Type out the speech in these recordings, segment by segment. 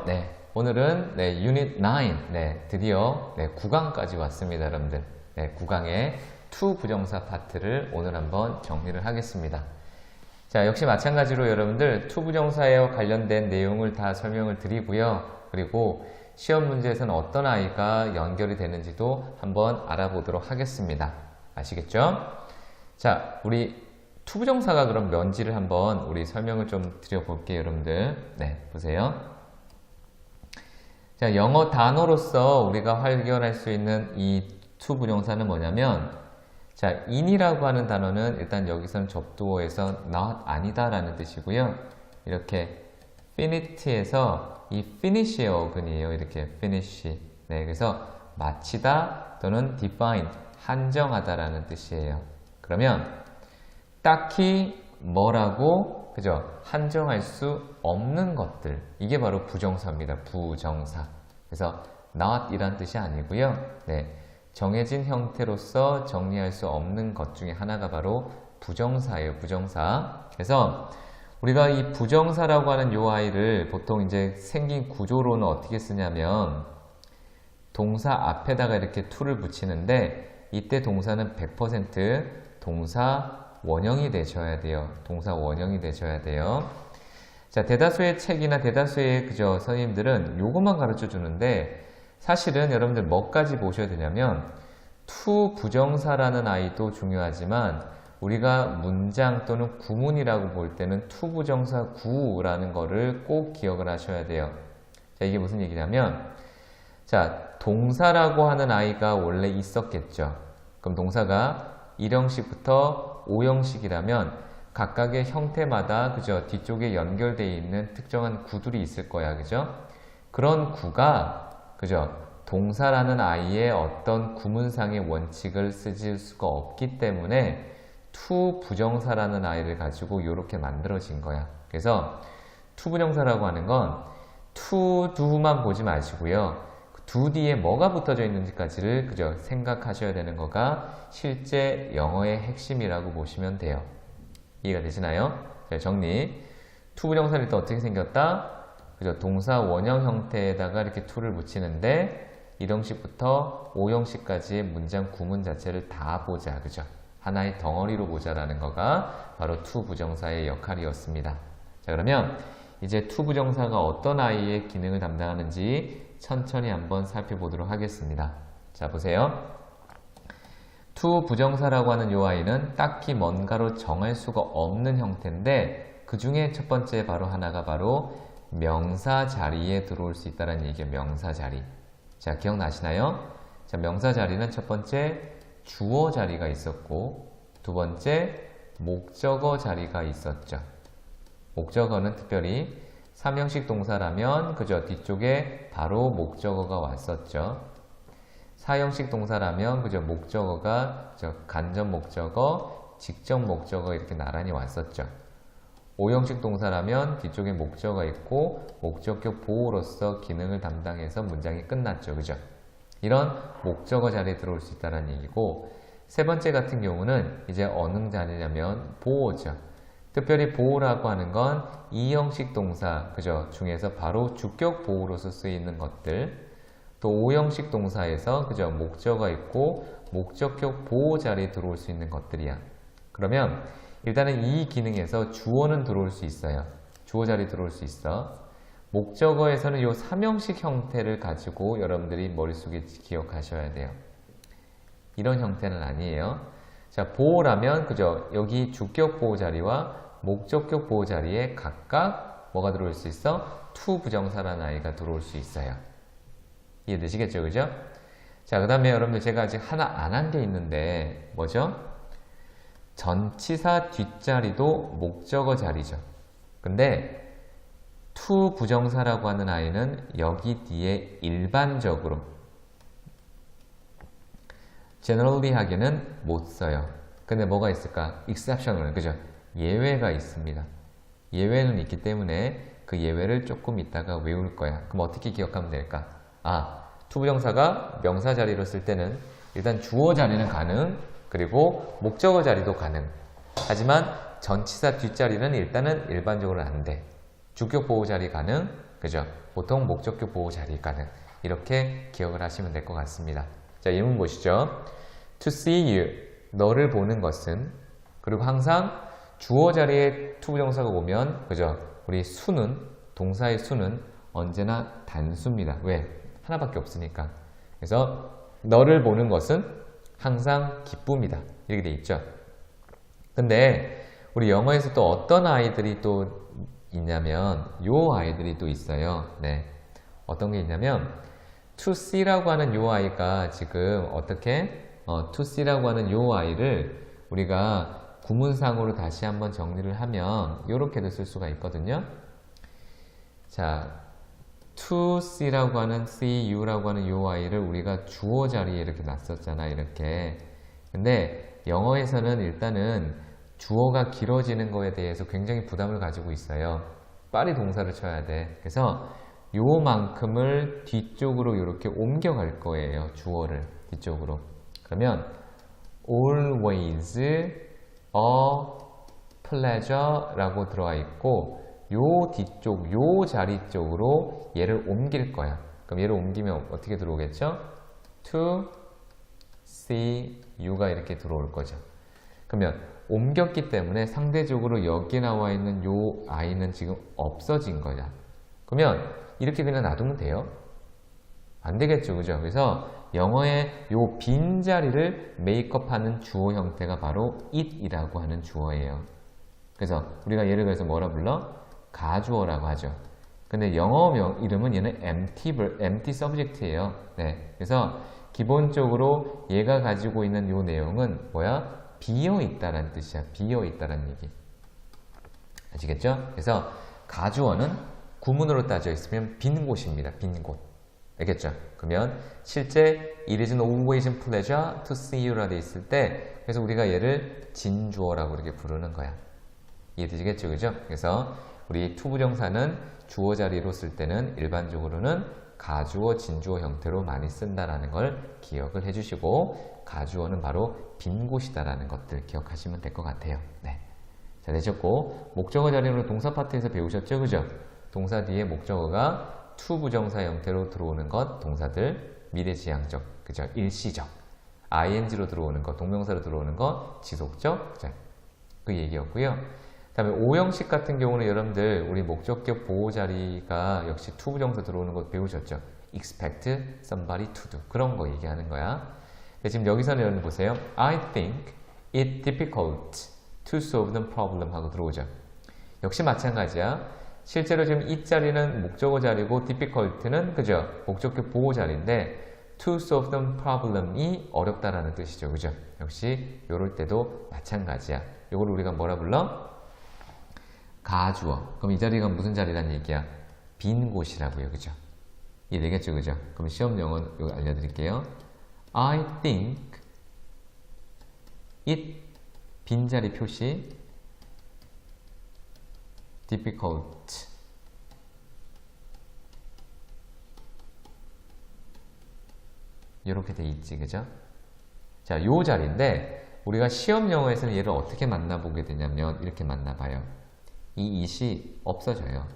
네, 오늘은 유닛 9, 드디어 9강까지 왔습니다, 여러분들. 9강의 to 부정사 파트를 오늘 한번 정리를 하겠습니다. 자, 역시 마찬가지로 여러분들 to 부정사에 관련된 내용을 다 설명을 드리고요. 그리고 시험 문제에서는 어떤 아이가 연결이 되는지도 한번 알아보도록 하겠습니다. 아시겠죠? 자, 우리 to 부정사가 그럼 뭔지를 한번 우리 설명을 좀 드려볼게요, 여러분들. 보세요. 자, 영어 단어로서 우리가 활용할 수 있는 이 to 부정사는 뭐냐면, 자, in이라고 하는 단어는 일단 여기서는 접두어에서 not 아니다 라는 뜻이고요. 이렇게 finit에서 이 finish의 어근이에요. 이렇게 finish. 그래서 마치다 또는 define, 한정하다 라는 뜻이에요. 그러면 딱히 뭐라고, 그죠? 한정할 수 없는 것들. 이게 바로 부정사입니다. 부정사. 그래서 not 이란 뜻이 아니고요. 정해진 형태로서 정리할 수 없는 것 중에 하나가 바로 부정사예요. 부정사. 그래서 우리가 이 부정사라고 하는 요 아이를 보통 이제 생긴 구조로는 어떻게 쓰냐면 동사 앞에다가 이렇게 to를 붙이는데 이때 동사는 100% 동사 원형이 되셔야 돼요. 동사 원형이 되셔야 돼요. 자, 대다수의 책이나 대다수의 선생님들은 요것만 가르쳐 주는데 사실은 여러분들 뭐까지 보셔야 되냐면 to 부정사라는 아이도 중요하지만 우리가 문장 또는 구문이라고 볼 때는 to 부정사 구라는 거를 꼭 기억을 하셔야 돼요. 자, 이게 무슨 얘기냐면, 자, 동사라고 하는 아이가 원래 있었겠죠. 그럼 동사가 1형식부터 5형식이라면 각각의 형태마다 그죠? 뒤쪽에 연결되어 있는 특정한 구들이 있을 거야. 그죠? 그런 구가 그죠? 동사라는 아이의 어떤 구문상의 원칙을 쓰질 수가 없기 때문에 to 부정사라는 아이를 가지고 이렇게 만들어진 거야. 그래서 to 부정사라고 하는 건 to, do만 보지 마시고요. do 뒤에 뭐가 붙어져 있는지까지를 그저 생각하셔야 되는 거가 실제 영어의 핵심이라고 보시면 돼요. 이해가 되시나요? 자, 정리. to 부정사를 또 어떻게 생겼다? 그죠? 동사 원형 형태에다가 이렇게 to를 붙이는데 1형식부터 5형식까지의 문장 구문 자체를 다 보자. 그죠? 하나의 덩어리로 보자라는 거가 바로 to 부정사의 역할이었습니다. 자, 그러면 이제 to 부정사가 어떤 아이의 기능을 담당하는지 천천히 한번 살펴보도록 하겠습니다. 자, 보세요. to 부정사라고 하는 이 아이는 딱히 뭔가로 정할 수가 없는 형태인데 그 중에 첫 번째 바로 하나가 바로 명사 자리에 들어올 수 있다는 얘기예요. 명사 자리. 자, 기억나시나요? 자, 명사 자리는 첫 번째 주어 자리가 있었고 두 번째 목적어 자리가 있었죠. 목적어는 특별히 3형식 동사라면 그저 뒤쪽에 바로 목적어가 왔었죠. 4형식 동사라면 그저 목적어가 간접 목적어, 직접 목적어 이렇게 나란히 왔었죠. 5형식 동사라면 뒤쪽에 목적어가 있고 목적격 보호로서 기능을 담당해서 문장이 끝났죠. 그죠? 이런 목적어 자리에 들어올 수 있다는 얘기고 세 번째 같은 경우는 이제 어느 자리냐면 보호죠. 특별히 보호라고 하는 건 2형식 동사 그죠? 중에서 바로 주격 보호로서 쓰이는 것들 또 5형식 동사에서 그죠? 목적어가 있고 목적격 보호 자리에 들어올 수 있는 것들이야. 그러면 일단은 이 기능에서 주어는 들어올 수 있어요. 주어 자리 들어올 수 있어. 목적어에서는 이 3형식 형태를 가지고 여러분들이 머릿속에 기억하셔야 돼요. 이런 형태는 아니에요. 자, 보호라면 그죠? 여기 주격 보호 자리와 목적격 보호 자리에 각각 뭐가 들어올 수 있어? to 부정사라는 아이가 들어올 수 있어요. 이해되시겠죠? 그죠? 자, 그 다음에 여러분들 제가 아직 하나 안 한 게 있는데 뭐죠? 전치사 뒷자리도 목적어 자리죠. 근데 to 부정사라고 하는 아이는 여기 뒤에 일반적으로 generally 하기는 못 써요. 근데 뭐가 있을까? exceptional, 그죠? 예외가 있습니다. 예외는 있기 때문에 그 예외를 조금 이따가 외울 거야. 그럼 어떻게 기억하면 될까? to 부정사가 명사 자리로 쓸 때는 일단 주어 자리는 가능, 그리고 목적어 자리도 가능. 하지만 전치사 뒷자리는 일단은 일반적으로 안 돼. 주격 보호 자리 가능, 그죠? 보통 목적격 보호 자리가는 이렇게 기억을 하시면 될 것 같습니다. 자, 예문 보시죠. To see you, 너를 보는 것은. 그리고 항상 주어 자리에 투부정사가 오면 그죠? 우리 수는, 동사의 수는 언제나 단수입니다. 왜? 하나밖에 없으니까. 그래서 너를 보는 것은 항상 기쁨이다. 이렇게 돼 있죠. 근데 우리 영어에서 또 어떤 아이들이 또 있냐면 요 아이들이 또 있어요. 네. 어떤 게 있냐면 to see라고 하는 요 아이가 지금 어떻게 to see라고 하는 요 아이를 우리가 구문상으로 다시 한번 정리를 하면 이렇게도 쓸 수가 있거든요. 자, to see라고 하는 see you라고 하는 요 아이를 우리가 주어 자리에 이렇게 놨었잖아. 이렇게. 근데 영어에서는 일단은 주어가 길어지는 거에 대해서 굉장히 부담을 가지고 있어요. 빨리 동사를 쳐야 돼. 그래서 요만큼을 뒤쪽으로 이렇게 옮겨갈 거예요. 주어를 뒤쪽으로. 그러면 always a pleasure 라고 들어와 있고 요 뒤쪽, 요 자리 쪽으로 얘를 옮길 거야. 그럼 얘를 옮기면 어떻게 들어오겠죠? to see you가 이렇게 들어올 거죠. 그러면 옮겼기 때문에 상대적으로 여기 나와 있는 요 아이는 지금 없어진 거야. 그러면 이렇게 그냥 놔두면 돼요? 안 되겠죠, 그죠? 그래서 영어의 요 빈자리를 메이크업하는 주어 형태가 바로 it이라고 하는 주어예요. 그래서 우리가 예를 들어서 뭐라 불러? 가주어라고 하죠. 근데 영어 이름은 얘는 empty subject예요. 네. 그래서 기본적으로 얘가 가지고 있는 요 내용은 뭐야? 비어있다라는 뜻이야. 비어있다라는 얘기. 아시겠죠? 그래서 가주어는 구문으로 따져 있으면 빈 곳입니다. 빈 곳. 알겠죠? 그러면 실제 it is always a pleasure to see you라 돼 있을 때 그래서 우리가 얘를 진주어라고 이렇게 부르는 거야. 이해되시겠죠? 그죠? 그래서 우리 투부정사는 주어 자리로 쓸 때는 일반적으로는 가주어, 진주어 형태로 많이 쓴다라는 걸 기억을 해주시고 가주어는 바로 빈 곳이다라는 것들 기억하시면 될 것 같아요. 네. 자, 되셨고 목적어 자리로 동사 파트에서 배우셨죠? 그죠? 동사 뒤에 목적어가 투부정사 형태로 들어오는 것, 동사들 미래지향적, 그죠? 일시적, ing로 들어오는 것, 동명사로 들어오는 것, 지속적, 자, 그 얘기였고요. 그 다음에 오형식 같은 경우는 여러분들 우리 목적격 보호 자리가 역시 투부정사 들어오는 거 배우셨죠? expect somebody to do 그런 거 얘기하는 거야. 근데 지금 여기서는 여러분 보세요. I think it difficult to solve the problem 하고 들어오죠. 역시 마찬가지야. 실제로 지금 이 자리는 목적어 자리고 difficult는 그죠? 목적격 보호 자리인데 to solve the problem이 어렵다라는 뜻이죠. 그죠? 역시 요럴 때도 마찬가지야. 요걸 우리가 뭐라 불러? 가주어. 그럼 이 자리가 무슨 자리란 얘기야? 빈 곳이라고요. 그죠? 이해되겠죠? 그죠? 그럼 시험용은 이거 알려드릴게요. I think it 빈자리 표시 difficult 이렇게 돼 있지. 그죠? 자, 요 자리인데 우리가 시험 영어에서는 얘를 어떻게 만나보게 되냐면 이렇게 만나봐요. 이 it이 없어져요.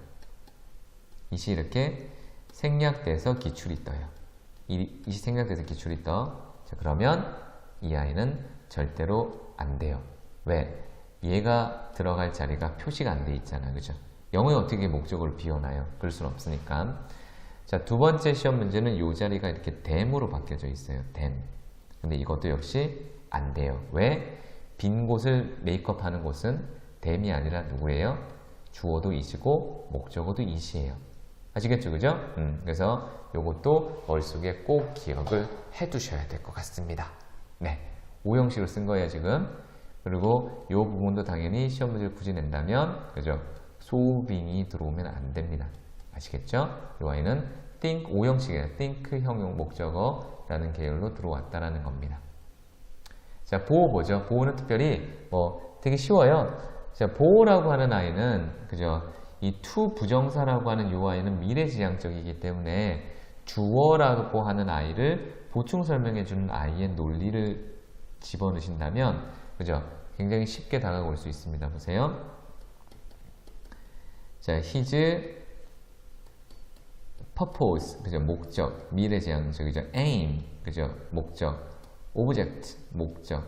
it이 이렇게 생략돼서 기출이 떠요. it이 생략돼서 기출이 떠. 자, 그러면 이 아이는 절대로 안 돼요. 왜? 얘가 들어갈 자리가 표시가 안 돼 있잖아. 그죠? 영어에 어떻게 목적어를 비워놔요? 그럴 수는 없으니까. 자, 두 번째 시험 문제는 이 자리가 이렇게 tham으로 바뀌어져 있어요. them. 근데 이것도 역시 안 돼요. 왜? 빈 곳을 메이크업 하는 곳은 tham이 아니라 누구예요? 주어도 it이고 목적어도 it이에요. 아시겠죠? 그죠? 그래서 요것도 머릿속에 꼭 기억을 해 두셔야 될 것 같습니다. 네. 오형식으로 쓴 거예요, 지금. 그리고 요 부분도 당연히 시험 문제를 굳이 낸다면, 그죠? 소빙이 들어오면 안 됩니다. 아시겠죠? 요 아이는 think, 오형식이에요. think 형용 목적어라는 계열로 들어왔다라는 겁니다. 자, 보호 보죠. 보호는 특별히 되게 쉬워요. 자, 보호라고 하는 아이는, 그죠? 이 to 부정사라고 하는 요 아이는 미래지향적이기 때문에 주어라고 하는 아이를 보충 설명해 주는 아이의 논리를 집어넣으신다면, 그죠? 굉장히 쉽게 다가올 수 있습니다. 보세요. 자, his purpose, 그죠? 목적, 미래지향적이죠. aim, 그죠? 목적, object, 목적,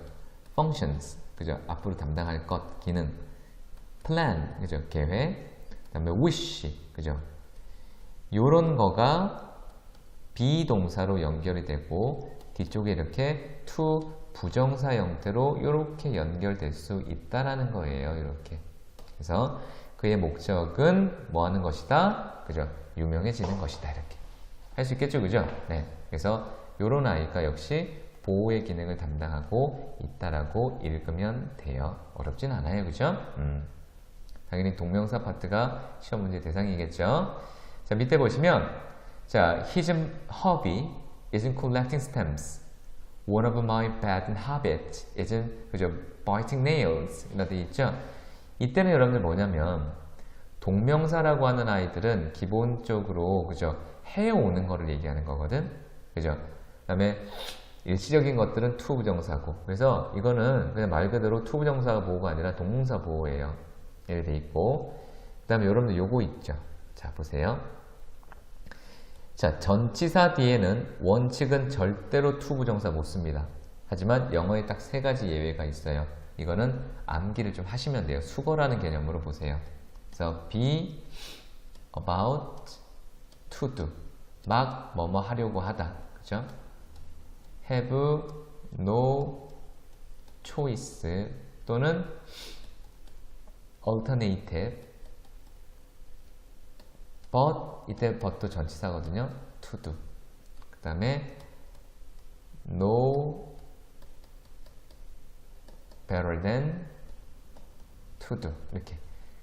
functions, 그죠? 앞으로 담당할 것, 기능, plan, 그죠? 계획, 그 다음에 wish, 그죠? 요런 거가 비동사로 연결이 되고 뒤쪽에 이렇게 to 부정사 형태로 이렇게 연결될 수 있다라는 거예요. 이렇게. 그래서 그의 목적은 뭐 하는 것이다? 그죠? 유명해지는 것이다. 이렇게. 할 수 있겠죠? 그죠? 네. 그래서 요런 아이가 역시 보호의 기능을 담당하고 있다라고 읽으면 돼요. 어렵진 않아요. 그죠? 당연히 동명사 파트가 시험 문제 대상이겠죠? 자, 밑에 보시면, 자, his hobby isn't collecting stamps. One of my bad habits isn't, 그죠? biting nails. 이런 데 있죠? 이때는 여러분들 뭐냐면, 동명사라고 하는 아이들은 기본적으로, 그죠? 해오는 거를 얘기하는 거거든? 그죠? 그 다음에 일시적인 것들은 to 부정사고. 그래서 이거는 그냥 말 그대로 to 부정사 보호가 아니라 동사 보호예요. 이렇게 돼 있고. 그 다음에 여러분들 요거 있죠? 자, 보세요. 자, 전치사 뒤에는 원칙은 절대로 to 부정사 못 씁니다. 하지만 영어에 딱 세 가지 예외가 있어요. 이거는 암기를 좀 하시면 돼요. 수거라는 개념으로 보세요. 그래서 be, about, to do. 막 뭐뭐 하려고 하다. 그죠? have no choice 또는 alternative but 이때 but도 전치사거든요. to do. 그 다음에 no better than to do. 이렇게.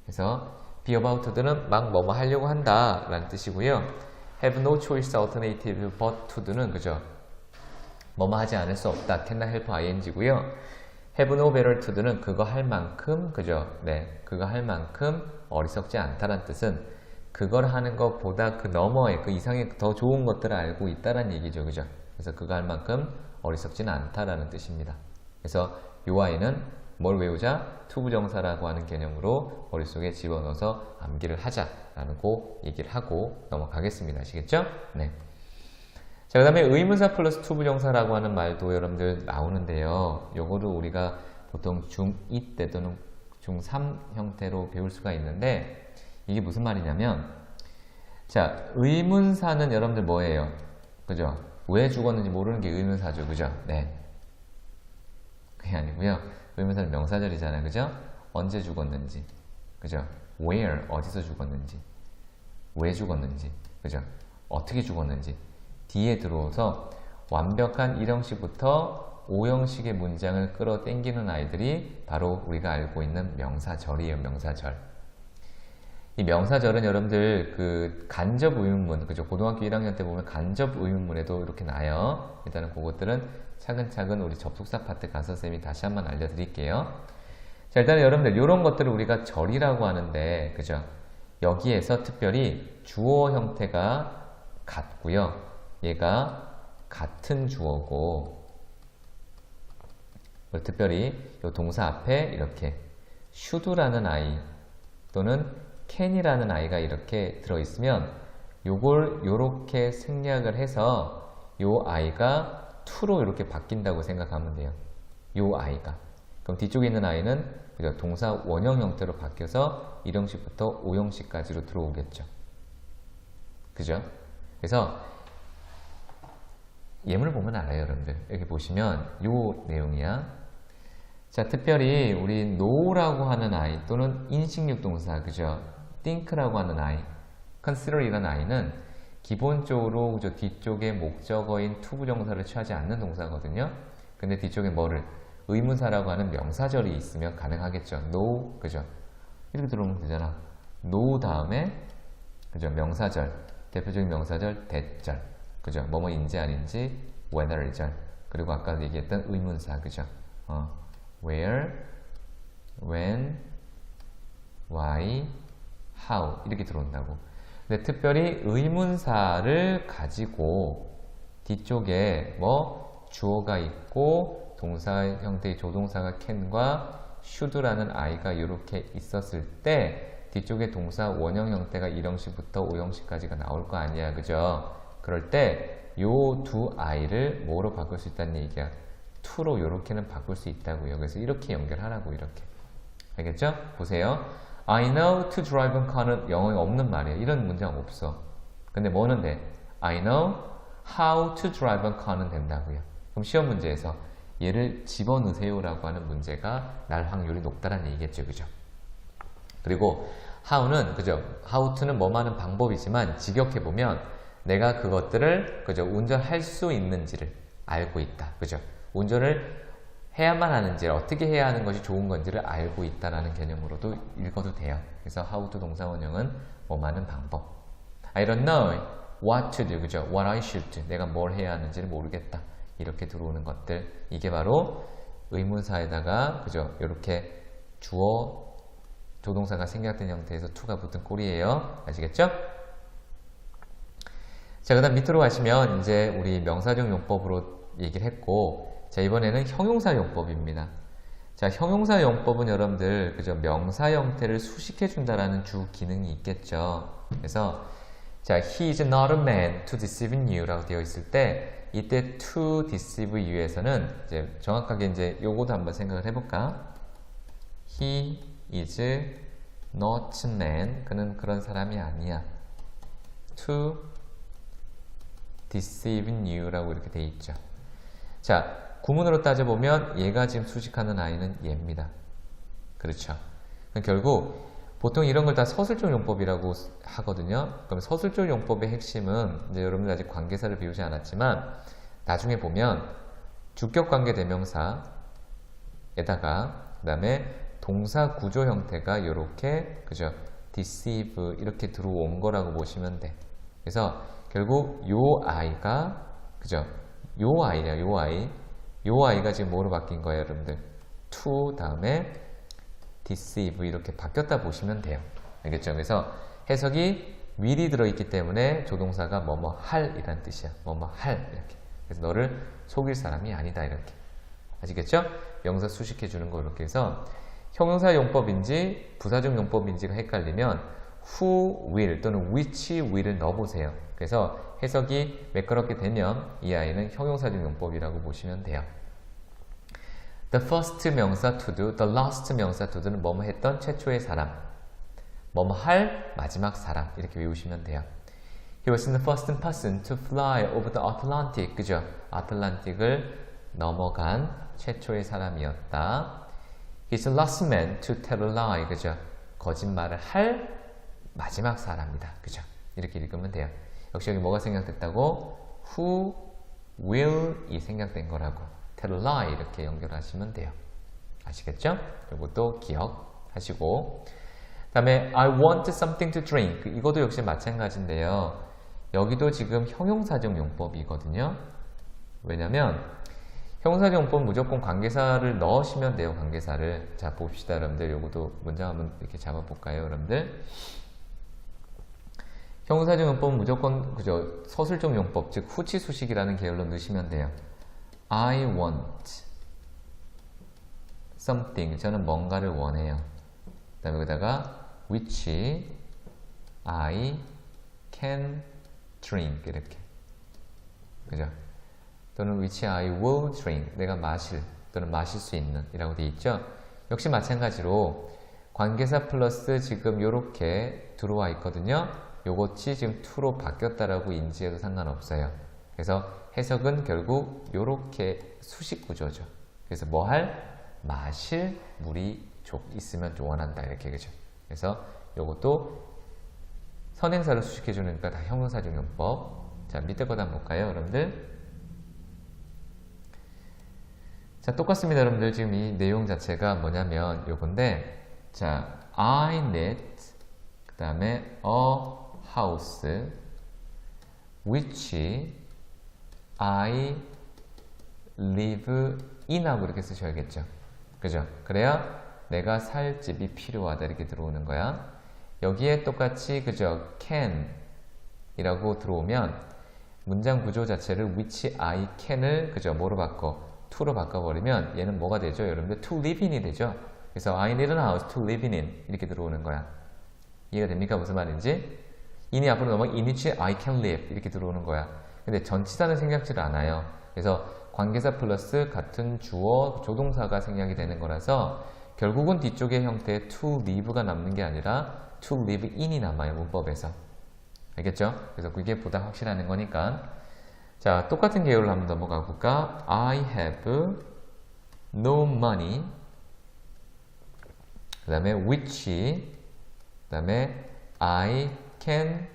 그래서 be about to는 막 뭐뭐 하려고 한다 라는 뜻이고요. have no choice alternative but to do는 그죠? 뭐뭐 하지 않을 수 없다. cannot help ing고요. have no better to do는 그거 할 만큼 그죠? 네, 그거 할 만큼 어리석지 않다라는 뜻은 그걸 하는 것보다 그 너머에 그 이상의 더 좋은 것들을 알고 있다라는 얘기죠. 그죠? 그래서 그거 할 만큼 어리석지는 않다라는 뜻입니다. 그래서 이 아이는 뭘 외우자? 투부정사라고 하는 개념으로 머릿속에 집어넣어서 암기를 하자라고 얘기를 하고 넘어가겠습니다. 아시겠죠? 네. 자, 그 다음에 의문사 플러스 투부정사라고 하는 말도 여러분들 나오는데요. 요거를 우리가 보통 중2 때 또는 중3 형태로 배울 수가 있는데 이게 무슨 말이냐면 자, 의문사는 여러분들 뭐예요? 그죠? 왜 죽었는지 모르는 게 의문사죠. 그죠? 네. 그게 아니고요. 의문사는 명사절이잖아요. 그죠? 언제 죽었는지. 그죠? where, 어디서 죽었는지. 왜 죽었는지. 그죠? 어떻게 죽었는지. 뒤에 들어오서 완벽한 1형식부터 5형식의 문장을 끌어당기는 아이들이 바로 우리가 알고 있는 명사절이에요. 명사절. 이 명사절은 여러분들 그 간접 의문문, 그죠? 고등학교 1학년 때 보면 간접 의문문에도 이렇게 나요. 일단은 그것들은 차근차근 우리 접속사 파트 가서 쌤이 다시 한번 알려드릴게요. 자, 일단은 여러분들 이런 것들을 우리가 절이라고 하는데, 그죠? 여기에서 특별히 주어 형태가 같고요. 얘가 같은 주어고, 특별히 이 동사 앞에 이렇게 should라는 아이 또는 can이라는 아이가 이렇게 들어있으면 요걸 요렇게 생략을 해서 요 아이가 to로 이렇게 바뀐다고 생각하면 돼요. 요 아이가. 그럼 뒤쪽에 있는 아이는 동사 원형 형태로 바뀌어서 1형식부터 5형식까지로 들어오겠죠. 그죠? 그래서 예문을 보면 알아요, 여러분들. 여기 보시면 요 내용이야. 자, 특별히 우리 know라고 하는 아이 또는 인식육 동사, 그죠? think라고 하는 아이, consider이라는 아이는 기본적으로 그죠? 뒤쪽에 목적어인 to 부정사를 취하지 않는 동사거든요. 근데 뒤쪽에 뭐를 의문사라고 하는 명사절이 있으면 가능하겠죠. know, 그죠? 이렇게 들어오면 되잖아. know 다음에 그죠? 명사절, 대표적인 명사절 대절, 그죠? 뭐뭐인지 아닌지 whether절, 그리고 아까 얘기했던 의문사, 그죠? where, when, why, how 이렇게 들어온다고. 근데 특별히 의문사를 가지고 뒤쪽에 뭐 주어가 있고 동사 형태의 조동사가 can과 should라는 아이가 이렇게 있었을 때 뒤쪽에 동사 원형 형태가 1형식부터 5형식까지가 나올 거 아니야. 그죠? 그럴 때 요 두 아이를 뭐로 바꿀 수 있다는 얘기야? to로 요렇게는 바꿀 수 있다고요. 그래서 이렇게 연결하라고 이렇게. 알겠죠? 보세요. I know to drive a car는 영어에 없는 말이에요. 이런 문장 없어. 근데 뭐는 돼? I know how to drive a car는 된다고요. 그럼 시험 문제에서 얘를 집어넣으세요라고 하는 문제가 날 확률이 높다는 얘기겠죠. 그죠? 그리고 how는 그죠? how to는 뭐뭐 하는 방법이지만 직역해보면 내가 그것들을 그죠? 운전할 수 있는지를 알고 있다. 그죠? 운전을 해야만 하는지 어떻게 해야 하는 것이 좋은 건지를 알고 있다라는 개념으로도 읽어도 돼요. 그래서 how to 동사 원형은 뭐뭐 하는 방법. I don't know what to do. 그죠? what I should do. 내가 뭘 해야 하는지를 모르겠다. 이렇게 들어오는 것들. 이게 바로 의문사에다가 그죠? 이렇게 주어 조동사가 생략된 형태에서 to가 붙은 꼴이에요. 아시겠죠? 자, 그 다음 밑으로 가시면 이제 우리 명사적 용법으로 얘기를 했고, 자, 이번에는 형용사 용법입니다. 자, 형용사 용법은 여러분들 그죠? 명사 형태를 수식해 준다라는 주 기능이 있겠죠. 그래서 자, he is not a man to deceive you라고 되어 있을 때 이때 to deceive you에서는 이제 정확하게 이제 요거도 한번 생각을 해볼까? He is not a man. 그는 그런 사람이 아니야. to deceive you라고 이렇게 되어 있죠. 자, 구문으로 따져보면 얘가 지금 수식하는 아이는 얘입니다. 그렇죠. 결국 보통 이런 걸 다 서술적 용법이라고 하거든요. 그럼 서술적 용법의 핵심은 이제 여러분들 아직 관계사를 배우지 않았지만 나중에 보면 주격관계 대명사에다가 그 다음에 동사 구조 형태가 이렇게 그죠? deceive 이렇게 들어온 거라고 보시면 돼. 그래서 결국 요 아이가 그죠? 요 아이야, 요 아이. 요 아이가 지금 뭐로 바뀐 거예요, 여러분들? to 다음에 deceive 이렇게 바뀌었다 보시면 돼요. 알겠죠? 그래서 해석이 will이 들어있기 때문에 조동사가 뭐뭐 할 이란 뜻이야. 뭐뭐 할 이렇게. 그래서 너를 속일 사람이 아니다 이렇게. 아시겠죠? 명사 수식해 주는 거 이렇게 해서 형용사 용법인지 부사적 용법인지가 헷갈리면 who will 또는 which will을 넣어보세요. 그래서 해석이 매끄럽게 되면 이 아이는 형용사적 용법이라고 보시면 돼요. The first 명사 to do, the last 명사 to do는 뭐뭐 했던 최초의 사람, 뭐뭐 할 마지막 사람 이렇게 외우시면 돼요. He was the first person to fly over the Atlantic. 그죠? 아틀란틱을 넘어간 최초의 사람이었다. He's the last man to tell a lie. 그죠? 거짓말을 할 마지막 사람이다. 그죠? 이렇게 읽으면 돼요. 역시 여기 뭐가 생략됐다고? Who will이 생략된 거라고. tell a lie 이렇게 연결하시면 돼요. 아시겠죠? 그리고 또 기억하시고 그 다음에 I want something to drink. 이것도 역시 마찬가지인데요. 여기도 지금 형용사적 용법이거든요. 왜냐면 형용사적 용법은 무조건 관계사를 넣으시면 돼요. 관계사를. 자, 봅시다, 여러분들. 요것도 문장 한번 이렇게 잡아볼까요, 여러분들? 형용사적 용법은 무조건 그죠? 서술적 용법, 즉 후치 수식이라는 계열로 넣으시면 돼요. I want something. 저는 뭔가를 원해요. 그 다음에 여기다가 which I can drink 이렇게. 그죠? 또는 which I will drink. 내가 마실 또는 마실 수 있는 이라고 되어 있죠. 역시 마찬가지로 관계사 플러스 지금 요렇게 들어와 있거든요. 요것이 지금 to로 바뀌었다라고 인지해도 상관없어요. 그래서 해석은 결국 요렇게 수식 구조죠. 그래서 뭐 할? 마실 물이 있으면 원한다 이렇게. 그죠? 그래서 요것도 선행사를 수식해 주니까 다 형용사적 용법. 자, 밑에 거다 한번 볼까요, 여러분들? 자, 똑같습니다, 여러분들. 지금 이 내용 자체가 뭐냐면 요건데, 자, I need 그 다음에 a house which I live in 하고 이렇게 쓰셔야겠죠. 그죠? 그래야 내가 살 집이 필요하다 이렇게 들어오는 거야. 여기에 똑같이 그죠? can 이라고 들어오면 문장 구조 자체를 which I can을 그죠? 뭐로 바꿔? to로 바꿔버리면 얘는 뭐가 되죠? 여러분들 to live in이 되죠. 그래서 I need a house to live in 이렇게 들어오는 거야. 이해가 됩니까? 무슨 말인지? in이 앞으로 넘어가 in which I can live 이렇게 들어오는 거야. 근데 전치사는 생략지를 않아요. 그래서 관계사 플러스 같은 주어 조동사가 생략이 되는 거라서 결국은 뒤쪽의 형태의 to live가 남는 게 아니라 to live in이 남아요. 문법에서. 알겠죠? 그래서 그게 보다 확실하는 거니까. 자, 똑같은 계열로 한번 넘어가 볼까? I have no money. 그 다음에 which. 그 다음에 I can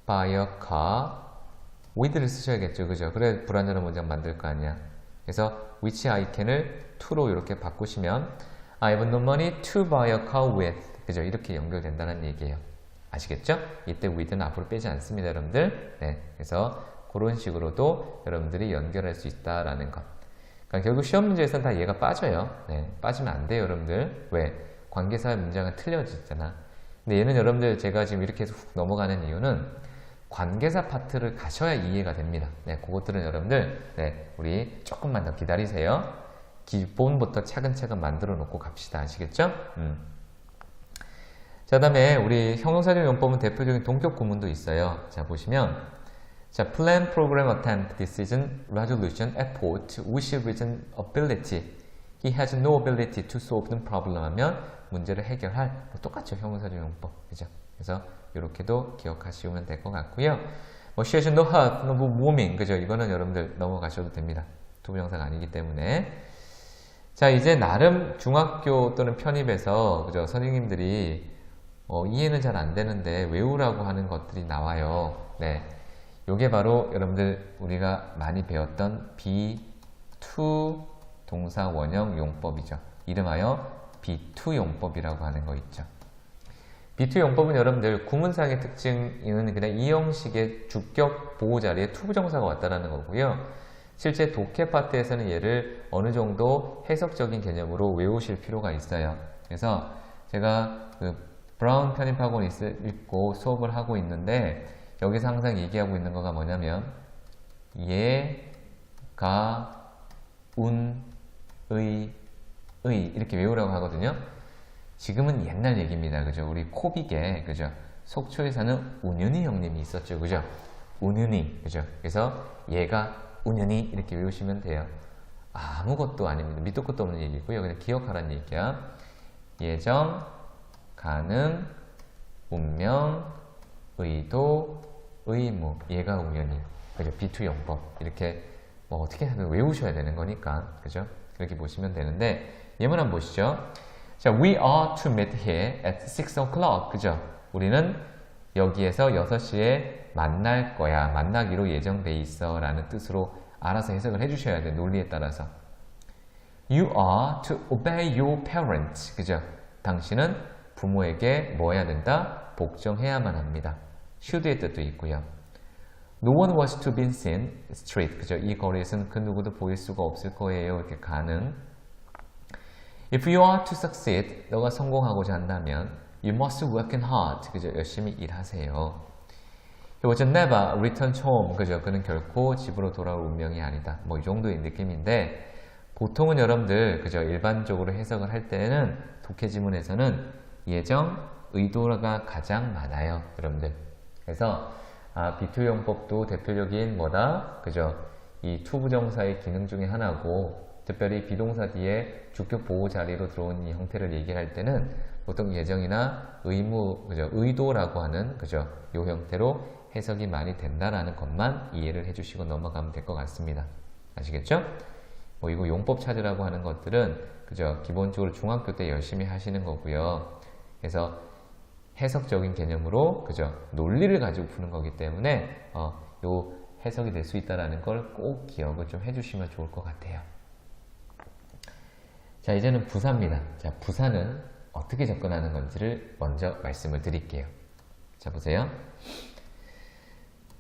buy a car. with를 쓰셔야겠죠. 그죠? 그래 불완전한 문장 만들 거 아니야. 그래서 which I can을 to로 이렇게 바꾸시면 I have no money to buy a car with. 그죠? 이렇게 연결된다는 얘기예요. 아시겠죠? 이때 with는 앞으로 빼지 않습니다, 여러분들. 네. 그래서 그런 식으로도 여러분들이 연결할 수 있다라는 것. 그러니까 결국 시험 문제에서는 다 얘가 빠져요. 네. 빠지면 안 돼요, 여러분들. 왜? 관계사 문장은 틀려지잖아. 근데 얘는 여러분들 제가 지금 이렇게 해서 훅 넘어가는 이유는 관계사 파트를 가셔야 이해가 됩니다. 네, 그것들은 여러분들, 네, 우리 조금만 더 기다리세요. 기본부터 차근차근 만들어 놓고 갑시다. 아시겠죠? 자, 다음에 우리 형용사적 용법은 대표적인 동격 구문도 있어요. 자, 보시면, 자, plan, program, attempt, decision, resolution, effort, wish, vision, ability. He has no ability to solve the problem 하면 문제를 해결할, 뭐 똑같죠. 형용사적 용법. 그죠? 그래서 이렇게도 기억하시면 될 것 같고요. 뭐 she has no heart, no warming. 그죠? 이거는 여러분들 넘어가셔도 됩니다. 투부정사가 아니기 때문에. 자, 이제 나름 중학교 또는 편입에서 그죠? 선생님들이 이해는 잘 안 되는데 외우라고 하는 것들이 나와요. 네, 요게 바로 여러분들 우리가 많이 배웠던 B2 동사 원형 용법이죠. 이름하여 B2 용법이라고 하는 거 있죠. B2 용법은 여러분들 구문상의 특징은 그냥 이 형식의 주격 보호 자리에 투부정사가 왔다라는 거고요. 실제 독해 파트에서는 얘를 어느 정도 해석적인 개념으로 외우실 필요가 있어요. 그래서 제가 브라운 편입학원 읽고 수업을 하고 있는데 여기서 항상 얘기하고 있는 거가 뭐냐면 예, 가, 운, 의 이렇게 외우라고 하거든요. 지금은 옛날 얘기입니다. 그죠? 우리 코빅에 그죠? 속초에서는 운윤이 형님이 있었죠. 그죠? 운윤이 그죠? 그래서 얘가 운윤이 이렇게 외우시면 돼요. 아무것도 아닙니다. 밑도 끝도 없는 얘기고요. 그냥 기억하라는 얘기야. 예정, 가능, 운명, 의도, 의무, 얘가 우연히. 그죠? B2 용법. 이렇게 뭐 어떻게 하면 외우셔야 되는 거니까. 그죠? 그렇게 보시면 되는데 예문 한번 보시죠. 자, we are to meet here at 6 o'clock. 그죠? 우리는 여기에서 6시에 만날 거야. 만나기로 예정돼 있어. 라는 뜻으로 알아서 해석을 해주셔야 돼. 논리에 따라서. You are to obey your parents. 그죠? 당신은 부모에게 뭐 해야 된다? 복종해야만 합니다. should의 뜻도 있고요. No one was to be seen street. 그죠? 이 거리에서는 그 누구도 보일 수가 없을 거예요. 이렇게 가능. If you are to succeed, 너가 성공하고자 한다면 you must work hard. 그죠? 열심히 일하세요. He was never returned home. 그죠? 그는 결코 집으로 돌아올 운명이 아니다. 뭐 이 정도의 느낌인데 보통은 여러분들 그죠? 일반적으로 해석을 할 때는 독해 지문에서는 예정, 의도가 가장 많아요. 여러분들. 그래서 B2 용법도 대표적인 뭐다? 그죠? 이 투부정사의 기능 중에 하나고 특별히 비동사 뒤에 주격 보호 자리로 들어온 이 형태를 얘기할 때는 보통 예정이나 의무, 그죠? 의도라고 하는 그죠? 요 형태로 해석이 많이 된다라는 것만 이해를 해주시고 넘어가면 될 것 같습니다. 아시겠죠? 뭐 이거 용법 찾으라고 하는 것들은 그죠? 기본적으로 중학교 때 열심히 하시는 거고요. 그래서 해석적인 개념으로 그죠? 논리를 가지고 푸는 거기 때문에 요 해석이 될 수 있다라는 걸 꼭 기억을 좀 해주시면 좋을 것 같아요. 자, 이제는 부사입니다. 자, 부사는 어떻게 접근하는 건지를 먼저 말씀을 드릴게요. 자, 보세요.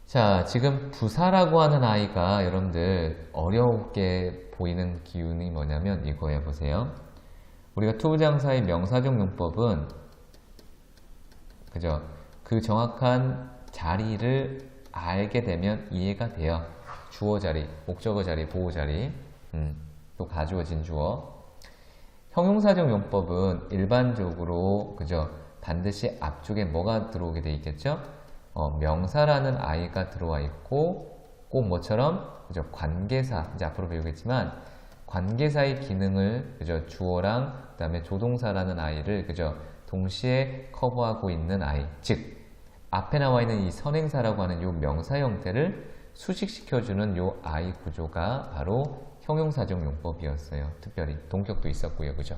자, 지금 부사라고 하는 아이가 여러분들 어렵게 보이는 기운이 뭐냐면 이거예요. 보세요. 우리가 투부정사의 명사적 용법은 그죠? 그 정확한 자리를 알게 되면 이해가 돼요. 주어 자리, 목적어 자리, 보호 자리, 또 가주어진 주어. 형용사적 용법은 일반적으로 그죠? 반드시 앞쪽에 뭐가 들어오게 돼 있겠죠? 명사라는 아이가 들어와 있고 꼭 뭐처럼 그죠? 관계사 이제 앞으로 배우겠지만 관계사의 기능을 그죠? 주어랑 그다음에 조동사라는 아이를 그죠? 동시에 커버하고 있는 아이, 즉 앞에 나와 있는 이 선행사라고 하는 이 명사 형태를 수식시켜주는 이 아이 구조가 바로 형용사적 용법이었어요. 특별히 동격도 있었고요, 그죠?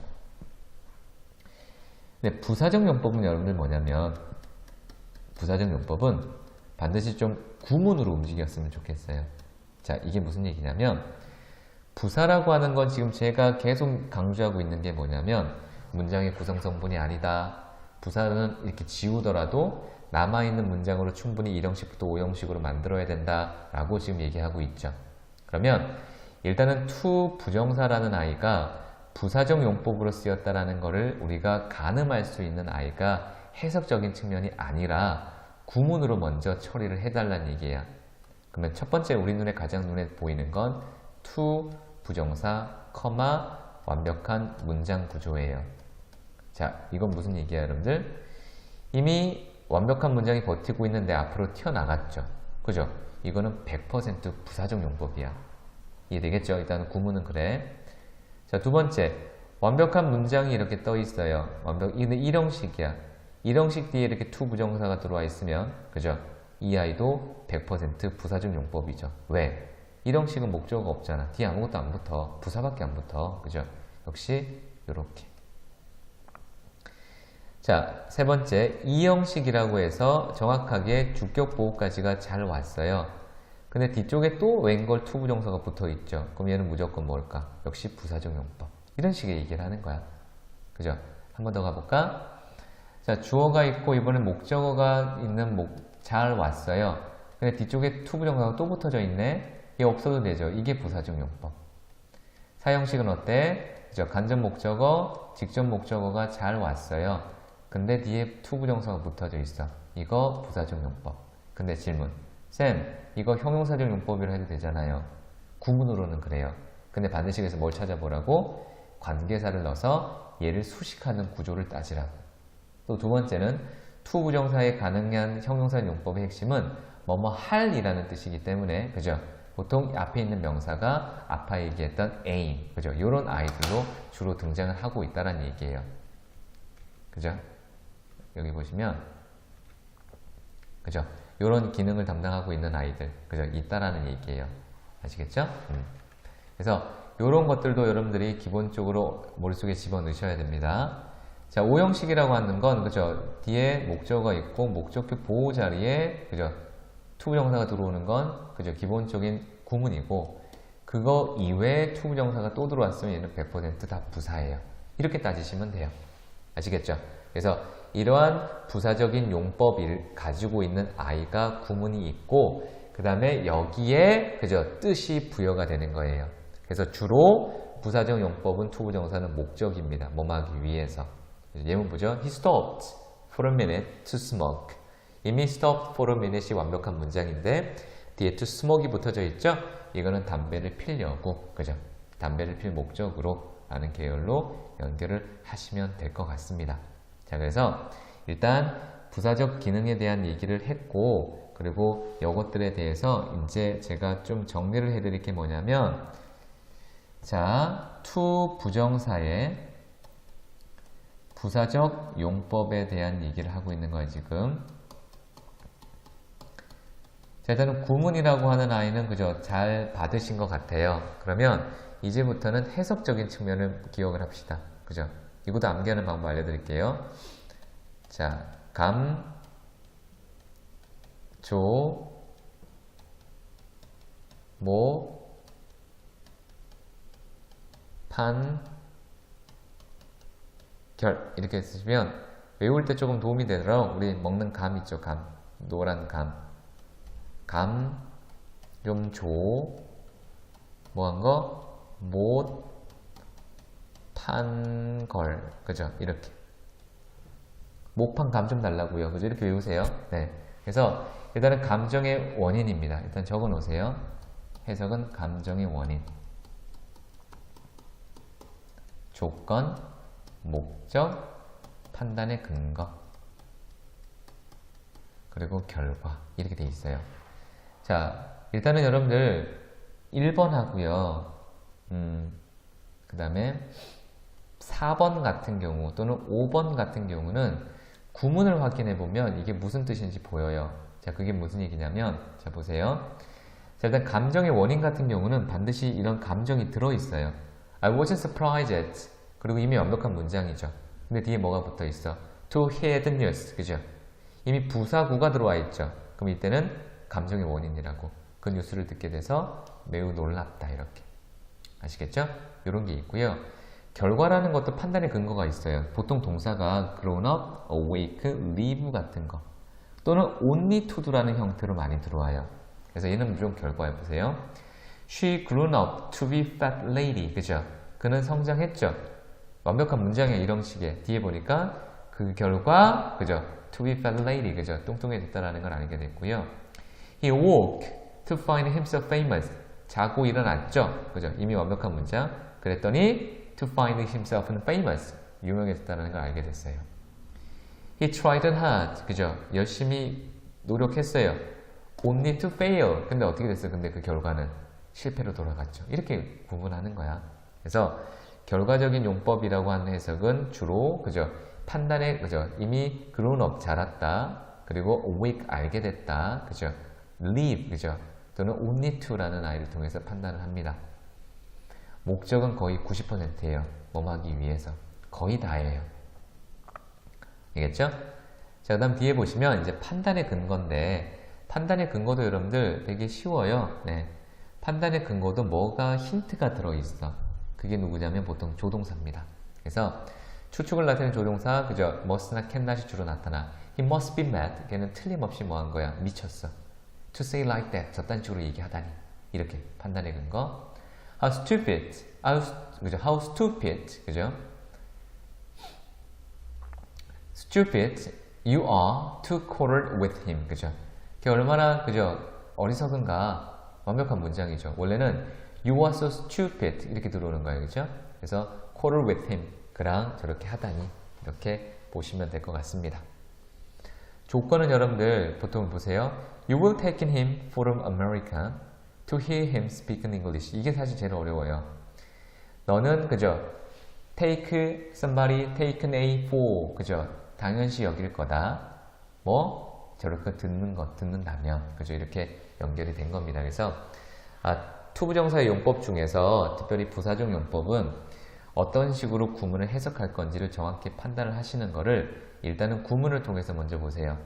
근데 부사적 용법은 여러분들 뭐냐면 부사적 용법은 반드시 좀 구문으로 움직였으면 좋겠어요. 자, 이게 무슨 얘기냐면 부사라고 하는 건 지금 제가 계속 강조하고 있는 게 뭐냐면 문장의 구성성분이 아니다. 부사는 이렇게 지우더라도 남아있는 문장으로 충분히 1형식부터 5형식으로 만들어야 된다라고 지금 얘기하고 있죠. 그러면 일단은 to 부정사라는 아이가 부사적 용법으로 쓰였다라는 것을 우리가 가늠할 수 있는 아이가 해석적인 측면이 아니라 구문으로 먼저 처리를 해달라는 얘기예요. 그러면 첫 번째 우리 눈에 가장 눈에 보이는 건 to 부정사, 완벽한 문장 구조예요. 자, 이건 무슨 얘기야, 여러분들? 이미 완벽한 문장이 버티고 있는데 앞으로 튀어나갔죠. 그죠? 이거는 100% 부사적 용법이야. 이해되겠죠? 일단 구문은 그래. 자, 두 번째, 완벽한 문장이 이렇게 떠 있어요. 이건 1형식이야. 1형식 뒤에 이렇게 to 부정사가 들어와 있으면, 그죠? 이 아이도 100% 부사적 용법이죠. 왜? 1형식은 목적어가 없잖아. 뒤에 아무것도 안 붙어. 부사밖에 안 붙어. 그죠? 역시 요렇게. 자, 세 번째, 2형식이라고 해서 정확하게 주격 보호까지가 잘 왔어요. 근데 뒤쪽에 또 웬걸 to 부정사가 붙어 있죠. 그럼 얘는 무조건 뭘까? 역시 부사적 용법. 이런 식의 얘기를 하는 거야. 그죠? 한 번 더 가볼까? 자, 주어가 있고 이번에 목적어가 있는 잘 왔어요. 근데 뒤쪽에 to 부정사가 또 붙어져 있네. 얘 없어도 되죠. 이게 부사적 용법. 사형식은 어때? 그죠? 간접 목적어, 직접 목적어가 잘 왔어요. 근데 뒤에 to 부정사가 붙어져 있어. 이거 부사적 용법. 근데 질문. 쌤, 이거 형용사적 용법이라 해도 되잖아요. 구문으로는 그래요. 근데 반드시 그래서 뭘 찾아보라고? 관계사를 넣어서 얘를 수식하는 구조를 따지라고. 또 두 번째는 to 부정사에 가능한 형용사 용법의 핵심은 뭐뭐 할이라는 뜻이기 때문에 그죠? 보통 앞에 있는 명사가 아까 얘기했던 aim, 그죠? 이런 아이들로 주로 등장을 하고 있다는 얘기예요. 그죠? 여기 보시면 그죠? 이런 기능을 담당하고 있는 아이들, 그죠? 있다라는 얘기예요. 아시겠죠? 그래서 이런 것들도 여러분들이 기본적으로 머릿속에 집어넣으셔야 됩니다. 자, 5형식이라고 하는 건 그죠? 뒤에 목적어가 있고 목적격 보호 자리에 그죠? to 부정사가 들어오는 건 그죠? 기본적인 구문이고 그거 이외에 to 부정사가 또 들어왔으면 얘는 100% 다 부사예요. 이렇게 따지시면 돼요. 아시겠죠? 그래서 이러한 부사적인 용법을 가지고 있는 아이가 구문이 있고 그 다음에 여기에 그죠? 뜻이 부여가 되는 거예요. 그래서 주로 부사적 용법은 to 부정사는 목적입니다. 뭐뭐 하기 위해서. 예문 보죠. He stopped for a minute to smoke. 이미 stopped for a minute이 완벽한 문장인데 뒤에 to smoke이 붙어져 있죠. 이거는 담배를 피려고 그죠? 담배를 필 목적으로 라는 계열로 연결을 하시면 될 것 같습니다. 자, 그래서 일단 부사적 기능에 대한 얘기를 했고 그리고 이것들에 대해서 이제 제가 좀 정리를 해드릴 게 뭐냐면 자, to 부정사의 부사적 용법에 대한 얘기를 하고 있는 거예요, 지금. 자, 일단은 구문이라고 하는 아이는 그죠? 잘 받으신 것 같아요. 그러면 이제부터는 해석적인 측면을 기억을 합시다. 그죠? 이것도 암기하는 방법 알려드릴게요. 자, 결 이렇게 쓰시면 외울 때 조금 도움이 되도록 우리 먹는 감 있죠? 감, 노란 감 좀 줘. 뭐한 거? 못 판 걸. 그죠? 이렇게. 못 판 감 좀 달라고요. 그죠? 이렇게 외우세요. 네. 그래서 일단은 감정의 원인입니다. 일단 적어 놓으세요. 해석은 감정의 원인. 조건, 목적, 판단의 근거. 그리고 결과 이렇게 돼 있어요. 자, 일단은 여러분들 1번 하고요. 그 다음에 4번 같은 경우 또는 5번 같은 경우는 구문을 확인해 보면 이게 무슨 뜻인지 보여요. 자, 그게 무슨 얘기냐면, 자, 보세요. 자, 일단 감정의 원인 같은 경우는 반드시 이런 감정이 들어있어요. I wasn't surprised. 그리고 이미 완벽한 문장이죠. 근데 뒤에 뭐가 붙어 있어? To hear the news. 그죠? 이미 부사구가 들어와 있죠. 그럼 이때는 감정의 원인이라고. 그 뉴스를 듣게 돼서 매우 놀랍다. 이렇게. 아시겠죠? 이런 게 있고요. 결과라는 것도 판단의 근거가 있어요. 보통 동사가 grown up, awake, live 같은 거. 또는 only to do라는 형태로 많이 들어와요. 그래서 얘는 무조건 결과해 보세요. She grew up to be fat lady. 그죠? 그는 성장했죠. 완벽한 문장이에요. 이런 식의. 뒤에 보니까 그 결과, 그죠? To be fat lady. 그죠? 뚱뚱해졌다라는 걸 알게 됐고요. He woke to find himself famous. 자고 일어났죠. 그죠? 이미 완벽한 문장. 그랬더니 to find himself famous. 유명해졌다는 걸 알게 됐어요. He tried hard. 그죠? 열심히 노력했어요. Only to fail. 근데 어떻게 됐어요? 근데 그 결과는 실패로 돌아갔죠. 이렇게 구분하는 거야. 그래서 결과적인 용법이라고 하는 해석은 주로 그죠? 판단에 그죠? 이미 grown up 자랐다. 그리고 awake 알게 됐다. 그죠? live 그죠? 또는 only to라는 아이를 통해서 판단을 합니다. 목적은 거의 90%예요. 뭐뭐 하기 위해서. 거의 다예요. 알겠죠? 자, 그 다음 뒤에 보시면 이제 판단의 근거인데 판단의 근거도 여러분들 되게 쉬워요. 네. 판단의 근거도 뭐가 힌트가 들어있어. 그게 누구냐면 보통 조동사입니다. 그래서 추측을 나타내는 조동사 그죠? must나 cannot이 주로 나타나. He must be mad. 걔는 틀림없이 뭐 한 거야? 미쳤어. To say like that. 저딴 식으로 얘기하다니. 이렇게 판단의 근거. How stupid. 그죠? How stupid. 그죠? Stupid you are to quarrel with him. 그죠? 그게 얼마나 그죠? 어리석은가. 완벽한 문장이죠. 원래는 you are so stupid 이렇게 들어오는 거예요. 그죠? 그래서 quarrel with him. 그랑 저렇게 하다니. 이렇게 보시면 될 것 같습니다. 조건은 여러분들 보통 보세요. You will take him from America to hear him speak in English. 이게 사실 제일 어려워요. 너는 그죠? take somebody, take an A for 그죠? 당연시 여길 거다. 뭐 저렇게 듣는다면 그죠? 이렇게 연결이 된 겁니다. 그래서 투부정사의 용법 중에서 특별히 부사적 용법은 어떤 식으로 구문을 해석할 건지를 정확히 판단을 하시는 거를 일단은 구문을 통해서 먼저 보세요.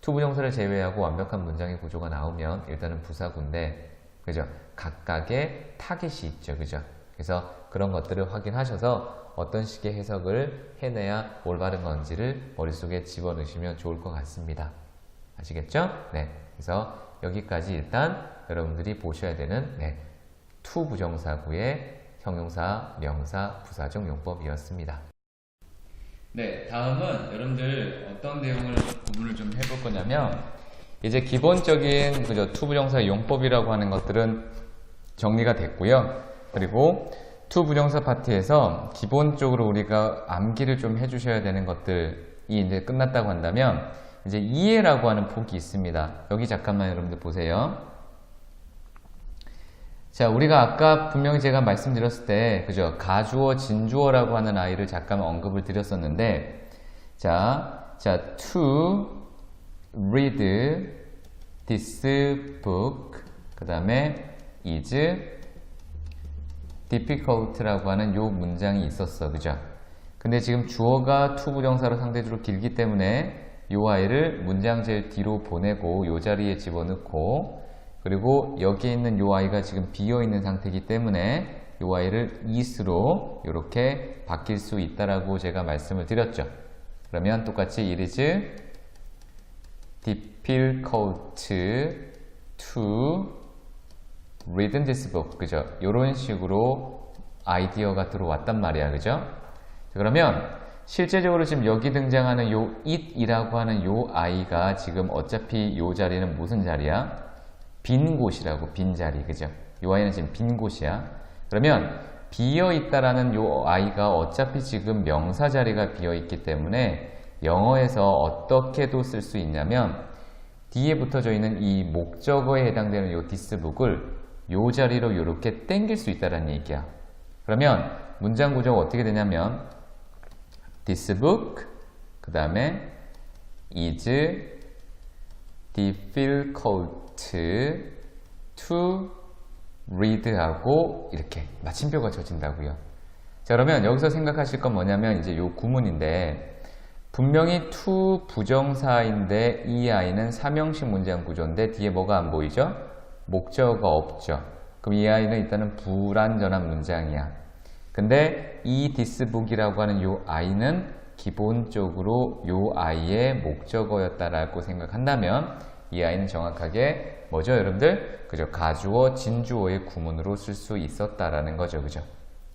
투부정사를 제외하고 완벽한 문장의 구조가 나오면 일단은 부사구인데 그죠? 각각의 타깃이 있죠. 그죠? 그래서 그런 것들을 확인하셔서 어떤 식의 해석을 해내야 올바른 건지를 머릿속에 집어넣으시면 좋을 것 같습니다. 아시겠죠? 네. 그래서 여기까지 일단 여러분들이 보셔야 되는 투부정사구의 형용사, 명사, 부사적 용법이었습니다. 네, 다음은 여러분들 어떤 내용을 구분을 좀 해볼 거냐면 이제 기본적인 그죠 투부정사 용법이라고 하는 것들은 정리가 됐고요. 그리고 투부정사 파트에서 기본적으로 우리가 암기를 좀 해주셔야 되는 것들이 이제 끝났다고 한다면 이제 이해라고 하는 폭이 있습니다. 여기 잠깐만 여러분들 보세요. 자, 우리가 아까 분명히 제가 말씀드렸을 때, 그죠? 가주어, 진주어라고 하는 아이를 잠깐 언급을 드렸었는데, 자, to read this book, 그 다음에 is difficult라고 하는 요 문장이 있었어, 그죠? 근데 지금 주어가 투부정사로 상대적으로 길기 때문에 요 아이를 문장 제일 뒤로 보내고 요 자리에 집어넣고 그리고 여기에 있는 요 아이가 지금 비어있는 상태이기 때문에 요 아이를 is로 이렇게 바뀔 수 있다라고 제가 말씀을 드렸죠. 그러면 똑같이 it is difficult to read this book. 그죠? 요런 식으로 아이디어가 들어왔단 말이야. 그죠? 그러면 실제적으로 지금 여기 등장하는 요 it이라고 하는 요 아이가 지금 어차피 요 자리는 무슨 자리야? 빈 곳이라고, 빈 자리, 그죠? 요 아이는 지금 빈 곳이야. 그러면 비어있다라는 요 아이가 어차피 지금 명사 자리가 비어있기 때문에 영어에서 어떻게도 쓸 수 있냐면 뒤에 붙어져 있는 이 목적어에 해당되는 요 thisbook을 요 자리로 이렇게 땡길 수 있다는 얘기야. 그러면 문장 구조가 어떻게 되냐면 this book 그 다음에 is difficult to read 하고 이렇게 마침표가 쳐진다고요. 자, 그러면 여기서 생각하실 건 뭐냐면 이제 요 구문인데 분명히 to 부정사인데 이 아이는 삼형식 문장 구조인데 뒤에 뭐가 안 보이죠? 목적어가 없죠. 그럼 이 아이는 일단은 불완전한 문장이야. 근데 이 thisbook이라고 하는 요 아이는 기본적으로 요 아이의 목적어였다라고 생각한다면 이 아이는 정확하게 뭐죠, 여러분들? 그죠? 가주어, 진주어의 구문으로 쓸 수 있었다라는 거죠, 그죠?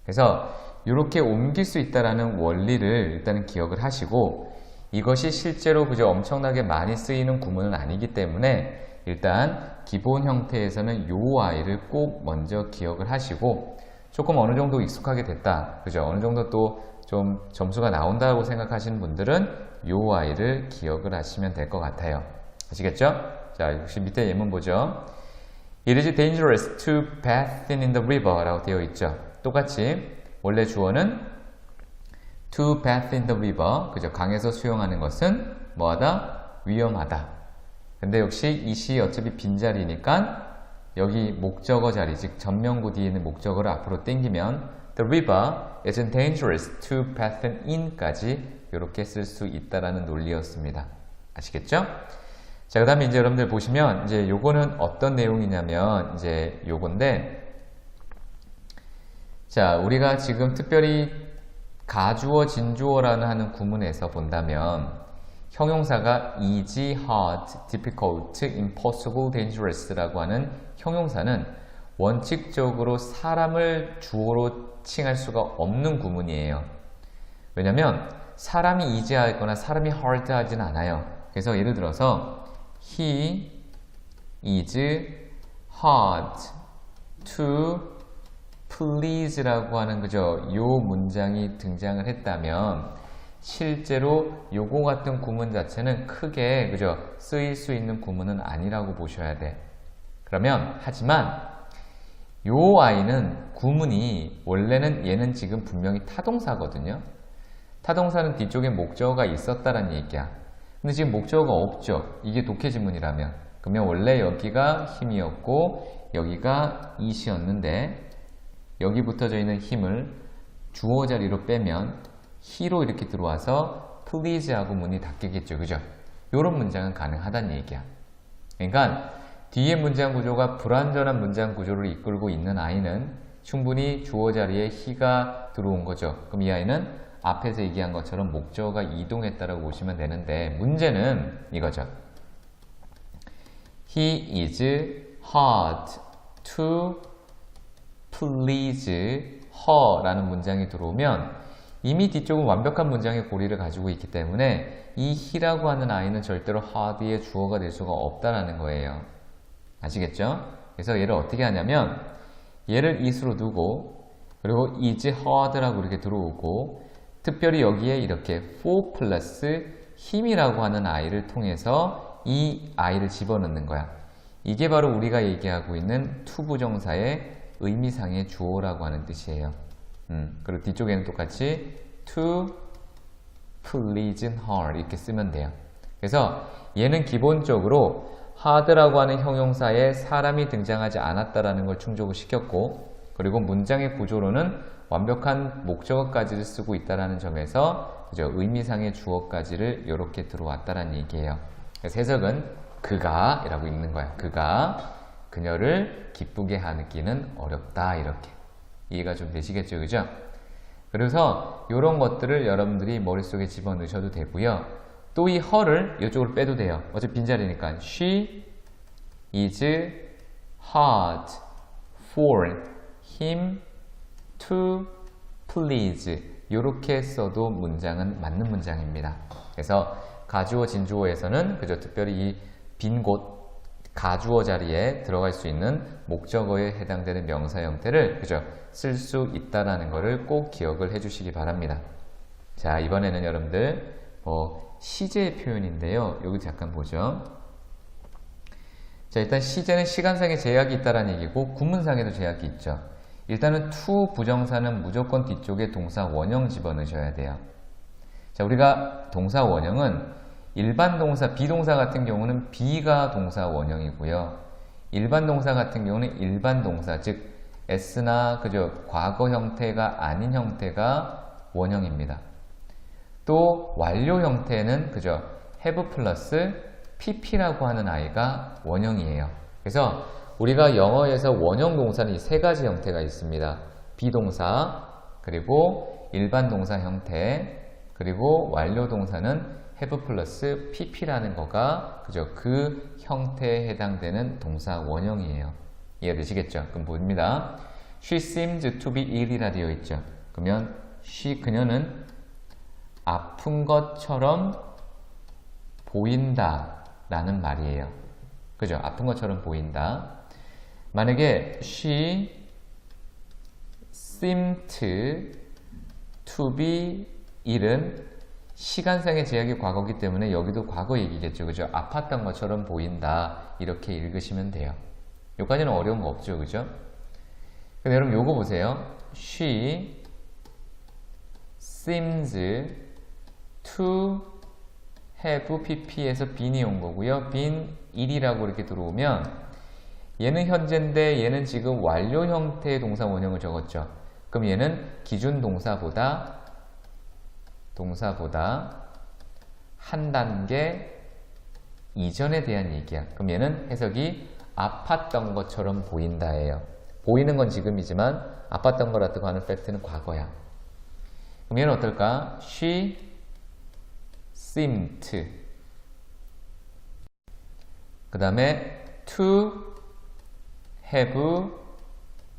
그래서 이렇게 옮길 수 있다라는 원리를 일단은 기억을 하시고 이것이 실제로 그저 엄청나게 많이 쓰이는 구문은 아니기 때문에 일단 기본 형태에서는 요 아이를 꼭 먼저 기억을 하시고 조금 어느 정도 익숙하게 됐다, 그죠? 어느 정도 또 좀 점수가 나온다고 생각하시는 분들은 요 아이를 기억을 하시면 될 것 같아요. 아시겠죠? 자, 역시 밑에 예문 보죠. It is dangerous to bathe in the river 라고 되어 있죠. 똑같이 원래 주어는 to bathe in the river, 그죠? 강에서 수영하는 것은 뭐하다? 위험하다. 근데 역시 이 시 어차피 빈자리니까 여기 목적어 자리, 즉 전명구 뒤에 있는 목적어를 앞으로 당기면 The river isn't dangerous to bathe in까지 이렇게 쓸 수 있다라는 논리였습니다. 아시겠죠? 자, 그 다음에 이제 여러분들 보시면 이제 요거는 어떤 내용이냐면 이제 요건데, 자, 우리가 지금 특별히 가주어, 진주어라는 하는 구문에서 본다면 형용사가 easy, hard, difficult, impossible, dangerous라고 하는 형용사는 원칙적으로 사람을 주어로 칭할 수가 없는 구문이에요. 왜냐면 사람이 easy하거나 사람이 hard하지는 않아요. 그래서 예를 들어서 He is hard to please라고 하는 그죠? 요 문장이 등장을 했다면 실제로 요거 같은 구문 자체는 크게 그죠? 쓰일 수 있는 구문은 아니라고 보셔야 돼. 그러면 하지만 요 아이는 구문이 원래는 얘는 지금 분명히 타동사거든요. 타동사는 뒤쪽에 목적어가 있었다는 얘기야. 근데 지금 목적어가 없죠. 이게 독해지문이라면. 그러면 원래 여기가 힘이었고 여기가 이시였는데 여기 붙어져 있는 힘을 주어 자리로 빼면 he로 이렇게 들어와서 please 하고 문이 닫히겠죠. 그죠? 요런 문장은 가능하다는 얘기야. 그러니까 뒤에 문장 구조가 불완전한 문장 구조를 이끌고 있는 아이는 충분히 주어 자리에 he가 들어온 거죠. 그럼 이 아이는 앞에서 얘기한 것처럼 목적어가 이동했다라고 보시면 되는데 문제는 이거죠. He is hard to please her라는 문장이 들어오면 이미 뒤쪽은 완벽한 문장의 고리를 가지고 있기 때문에 이 he라고 하는 아이는 절대로 hard의 주어가 될 수가 없다라는 거예요. 아시겠죠? 그래서 얘를 어떻게 하냐면 얘를 is로 두고 그리고 is hard라고 이렇게 들어오고 특별히 여기에 이렇게 for 플러스 힘이라고 하는 아이를 통해서 이 아이를 집어넣는 거야. 이게 바로 우리가 얘기하고 있는 to 부정사의 의미상의 주어라고 하는 뜻이에요. 그리고 뒤쪽에는 똑같이 to please her 이렇게 쓰면 돼요. 그래서 얘는 기본적으로 hard라고 하는 형용사에 사람이 등장하지 않았다라는 걸 충족을 시켰고 그리고 문장의 구조로는 완벽한 목적어까지를 쓰고 있다는 점에서 그죠? 의미상의 주어까지를 이렇게 들어왔다는 얘기예요. 그래서 해석은 그가 이라고 읽는 거야. 그가 그녀를 기쁘게 하기는 어렵다 이렇게 이해가 좀 되시겠죠, 그죠? 그래서 이런 것들을 여러분들이 머릿속에 집어넣으셔도 되고요. 또 이 her를 이쪽으로 빼도 돼요. 어차피 빈자리니까 she is hard for him to please 이렇게 써도 문장은 맞는 문장입니다. 그래서 가주어 진주어에서는 그저 특별히 이 빈 곳 가주어 자리에 들어갈 수 있는 목적어에 해당되는 명사 형태를 그죠? 쓸 수 있다라는 것을 꼭 기억을 해주시기 바랍니다. 자, 이번에는 여러분들 시제 표현인데요. 여기 잠깐 보죠. 자, 일단 시제는 시간상의 제약이 있다는 얘기고 구문상에도 제약이 있죠. 일단은 to 부정사는 무조건 뒤쪽에 동사 원형 집어넣으셔야 돼요. 자, 우리가 동사 원형은 일반 동사, 비동사 같은 경우는 be가 동사 원형이고요. 일반 동사 같은 경우는 일반 동사, 즉 s나 그저 과거 형태가 아닌 형태가 원형입니다. 또 완료 형태는 그저 have 플러스 pp라고 하는 아이가 원형이에요. 그래서 우리가 영어에서 원형 동사는 이 세 가지 형태가 있습니다. 비동사, 그리고 일반 동사 형태, 그리고 완료 동사는 have 플러스 pp라는 거가 그저 그 형태에 해당되는 동사 원형이에요. 이해되시겠죠? 그럼 봅니다. She seems to be ill이라 되어 있죠. 그러면 그녀는 아픈 것처럼 보인다 라는 말이에요. 그죠? 아픈 것처럼 보인다. 만약에 she seemed to be ill은 시간상의 제약이 과거이기 때문에 여기도 과거 얘기겠죠. 그죠? 아팠던 것처럼 보인다. 이렇게 읽으시면 돼요. 여기까지는 어려운 거 없죠. 그죠? 근데 여러분 요거 보세요. She seems to have pp에서 been이 온 거고요. been ill이라고 이렇게 들어오면 얘는 현재인데 얘는 지금 완료 형태의 동사 원형을 적었죠. 그럼 얘는 기준 동사보다 한 단계 이전에 대한 얘기야. 그럼 얘는 해석이 아팠던 것처럼 보인다예요. 보이는 건 지금이지만 아팠던 거라고 하는 팩트는 과거야. 그럼 얘는 어떨까? She seemed. 그 다음에 to have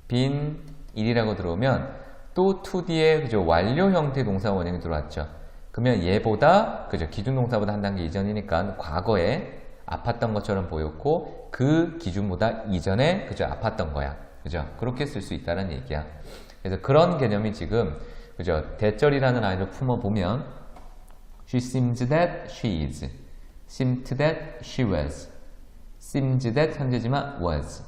been ill이라고 들어오면 또 to 뒤에 그죠? 완료 형태의 동사 원형이 들어왔죠. 그러면 얘보다 그죠? 기준 동사보다 한 단계 이전이니까 과거에 아팠던 것처럼 보였고 그 기준보다 이전에 그죠? 아팠던 거야. 그죠? 그렇게 쓸 수 있다는 얘기야. 그래서 그런 개념이 지금 그죠? 대절이라는 아이를 품어보면 She seems that she is. seemed that she was. seems that 현재지만 was.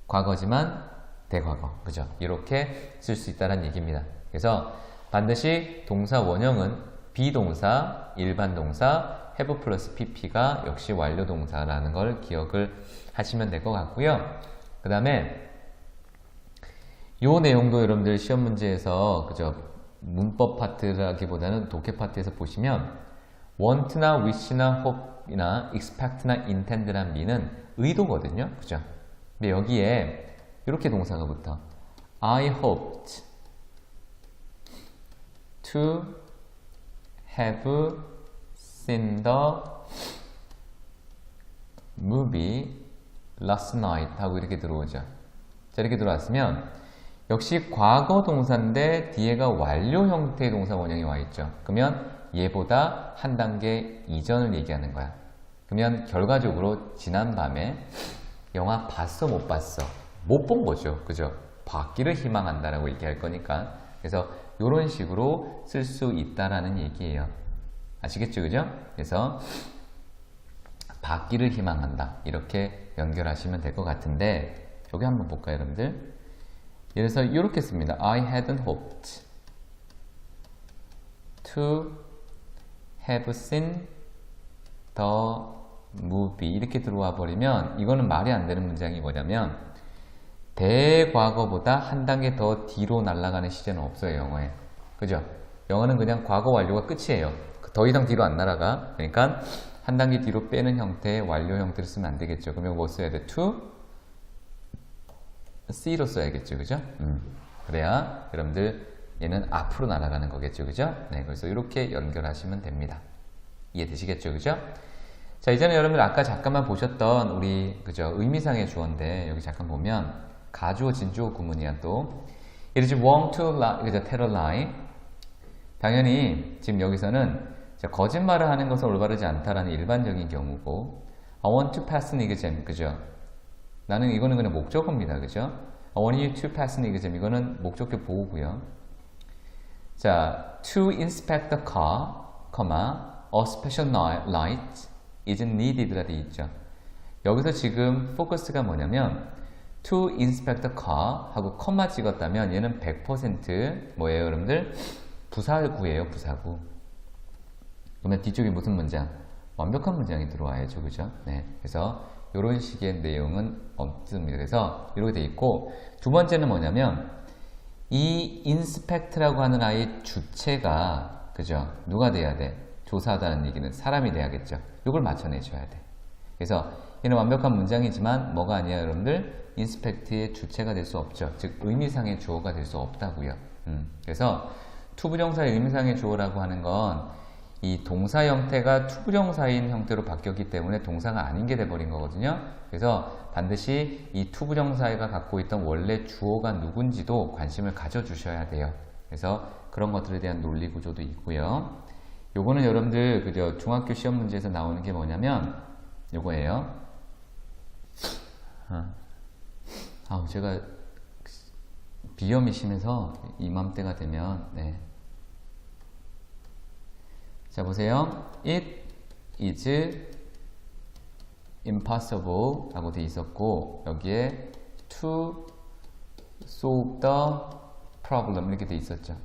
과거지만 대과거. 그죠? 이렇게 쓸 수 있다는 얘기입니다. 그래서 반드시 동사 원형은 비동사, 일반 동사, have 플러스 pp가 역시 완료 동사라는 걸 기억을 하시면 될 것 같고요. 그 다음에 요 내용도 여러분들 시험 문제에서 그죠? 문법 파트라기보다는 독해 파트에서 보시면 want나 wish나 hope이나 expect나 intend란 미는 의도거든요. 그죠? 근데 여기에 이렇게 동사가 붙어. I hoped to have seen the movie last night 하고 이렇게 들어오죠. 자, 이렇게 들어왔으면 역시 과거 동사인데 뒤에가 완료 형태의 동사 원형이 와 있죠. 그러면 얘보다 한 단계 이전을 얘기하는 거야. 그러면 결과적으로 지난밤에 영화 봤어 못 봤어? 못 본 거죠. 그죠? 받기를 희망한다라고 얘기할 거니까. 그래서 이런 식으로 쓸 수 있다라는 얘기예요. 아시겠죠? 그죠? 그래서 받기를 희망한다. 이렇게 연결하시면 될 것 같은데 여기 한번 볼까요, 여러분들? 예를 들어서 이렇게 씁니다. I hadn't hoped to have seen the movie 이렇게 들어와 버리면 이거는 말이 안 되는 문장이 뭐냐면 대과거보다 한 단계 더 뒤로 날아가는 시제는 없어요, 영어에. 그죠? 영어는 그냥 과거 완료가 끝이에요. 더 이상 뒤로 안 날아가. 그러니까 한 단계 뒤로 빼는 형태의 완료 형태를 쓰면 안 되겠죠. 그러면 뭐 써야 돼? to C로 써야겠죠. 그죠? 그래야 여러분들 얘는 앞으로 날아가는 거겠죠. 그죠? 네, 그래서 이렇게 연결하시면 됩니다. 이해되시겠죠? 그죠? 자, 이제는 여러분들 아까 잠깐만 보셨던 우리 그죠? 의미상의 주어인데 여기 잠깐 보면 가주어, 진주어 구문이야 또. It is wrong to lie, 그죠? tell a lie. 당연히 지금 여기서는 거짓말을 하는 것은 올바르지 않다라는 일반적인 경우고 I want to pass an exam, 그죠? 나는 이거는 그냥 목적어입니다. 그죠? I want you to pass an exam. 이거는 목적격 보호고요. 자, to inspect the car, a special light is needed 라 되어 있죠. 여기서 지금 포커스가 뭐냐면 to inspect the car 하고 컴마 찍었다면 얘는 100% 뭐예요 여러분들? 부사구예요. 부사구. 그러면 뒤쪽에 무슨 문장? 완벽한 문장이 들어와야죠. 그죠? 네. 그래서 이런 식의 내용은 없습니다. 그래서 이렇게 돼 있고 두 번째는 뭐냐면 이 inspect라고 하는 아이의 주체가 그죠? 누가 돼야 돼? 조사하다는 얘기는 사람이 돼야겠죠. 이걸 맞춰내줘야 돼. 그래서 얘는 완벽한 문장이지만 뭐가 아니야 여러분들? inspect의 주체가 될 수 없죠. 즉 의미상의 주어가 될 수 없다고요. 그래서 투부정사의 의미상의 주어라고 하는 건 이 동사 형태가 투부정사인 형태로 바뀌었기 때문에 동사가 아닌 게 돼버린 거거든요. 그래서 반드시 이 투부정사가 갖고 있던 원래 주어가 누군지도 관심을 가져주셔야 돼요. 그래서 그런 것들에 대한 논리 구조도 있고요. 요거는 여러분들 그저 중학교 시험 문제에서 나오는 게 뭐냐면 요거예요. 제가 비염이 심해서 이맘때가 되면 네. 자 보세요. It is impossible 라고 돼 있었고 여기에 to solve the problem 이렇게 돼 있었죠.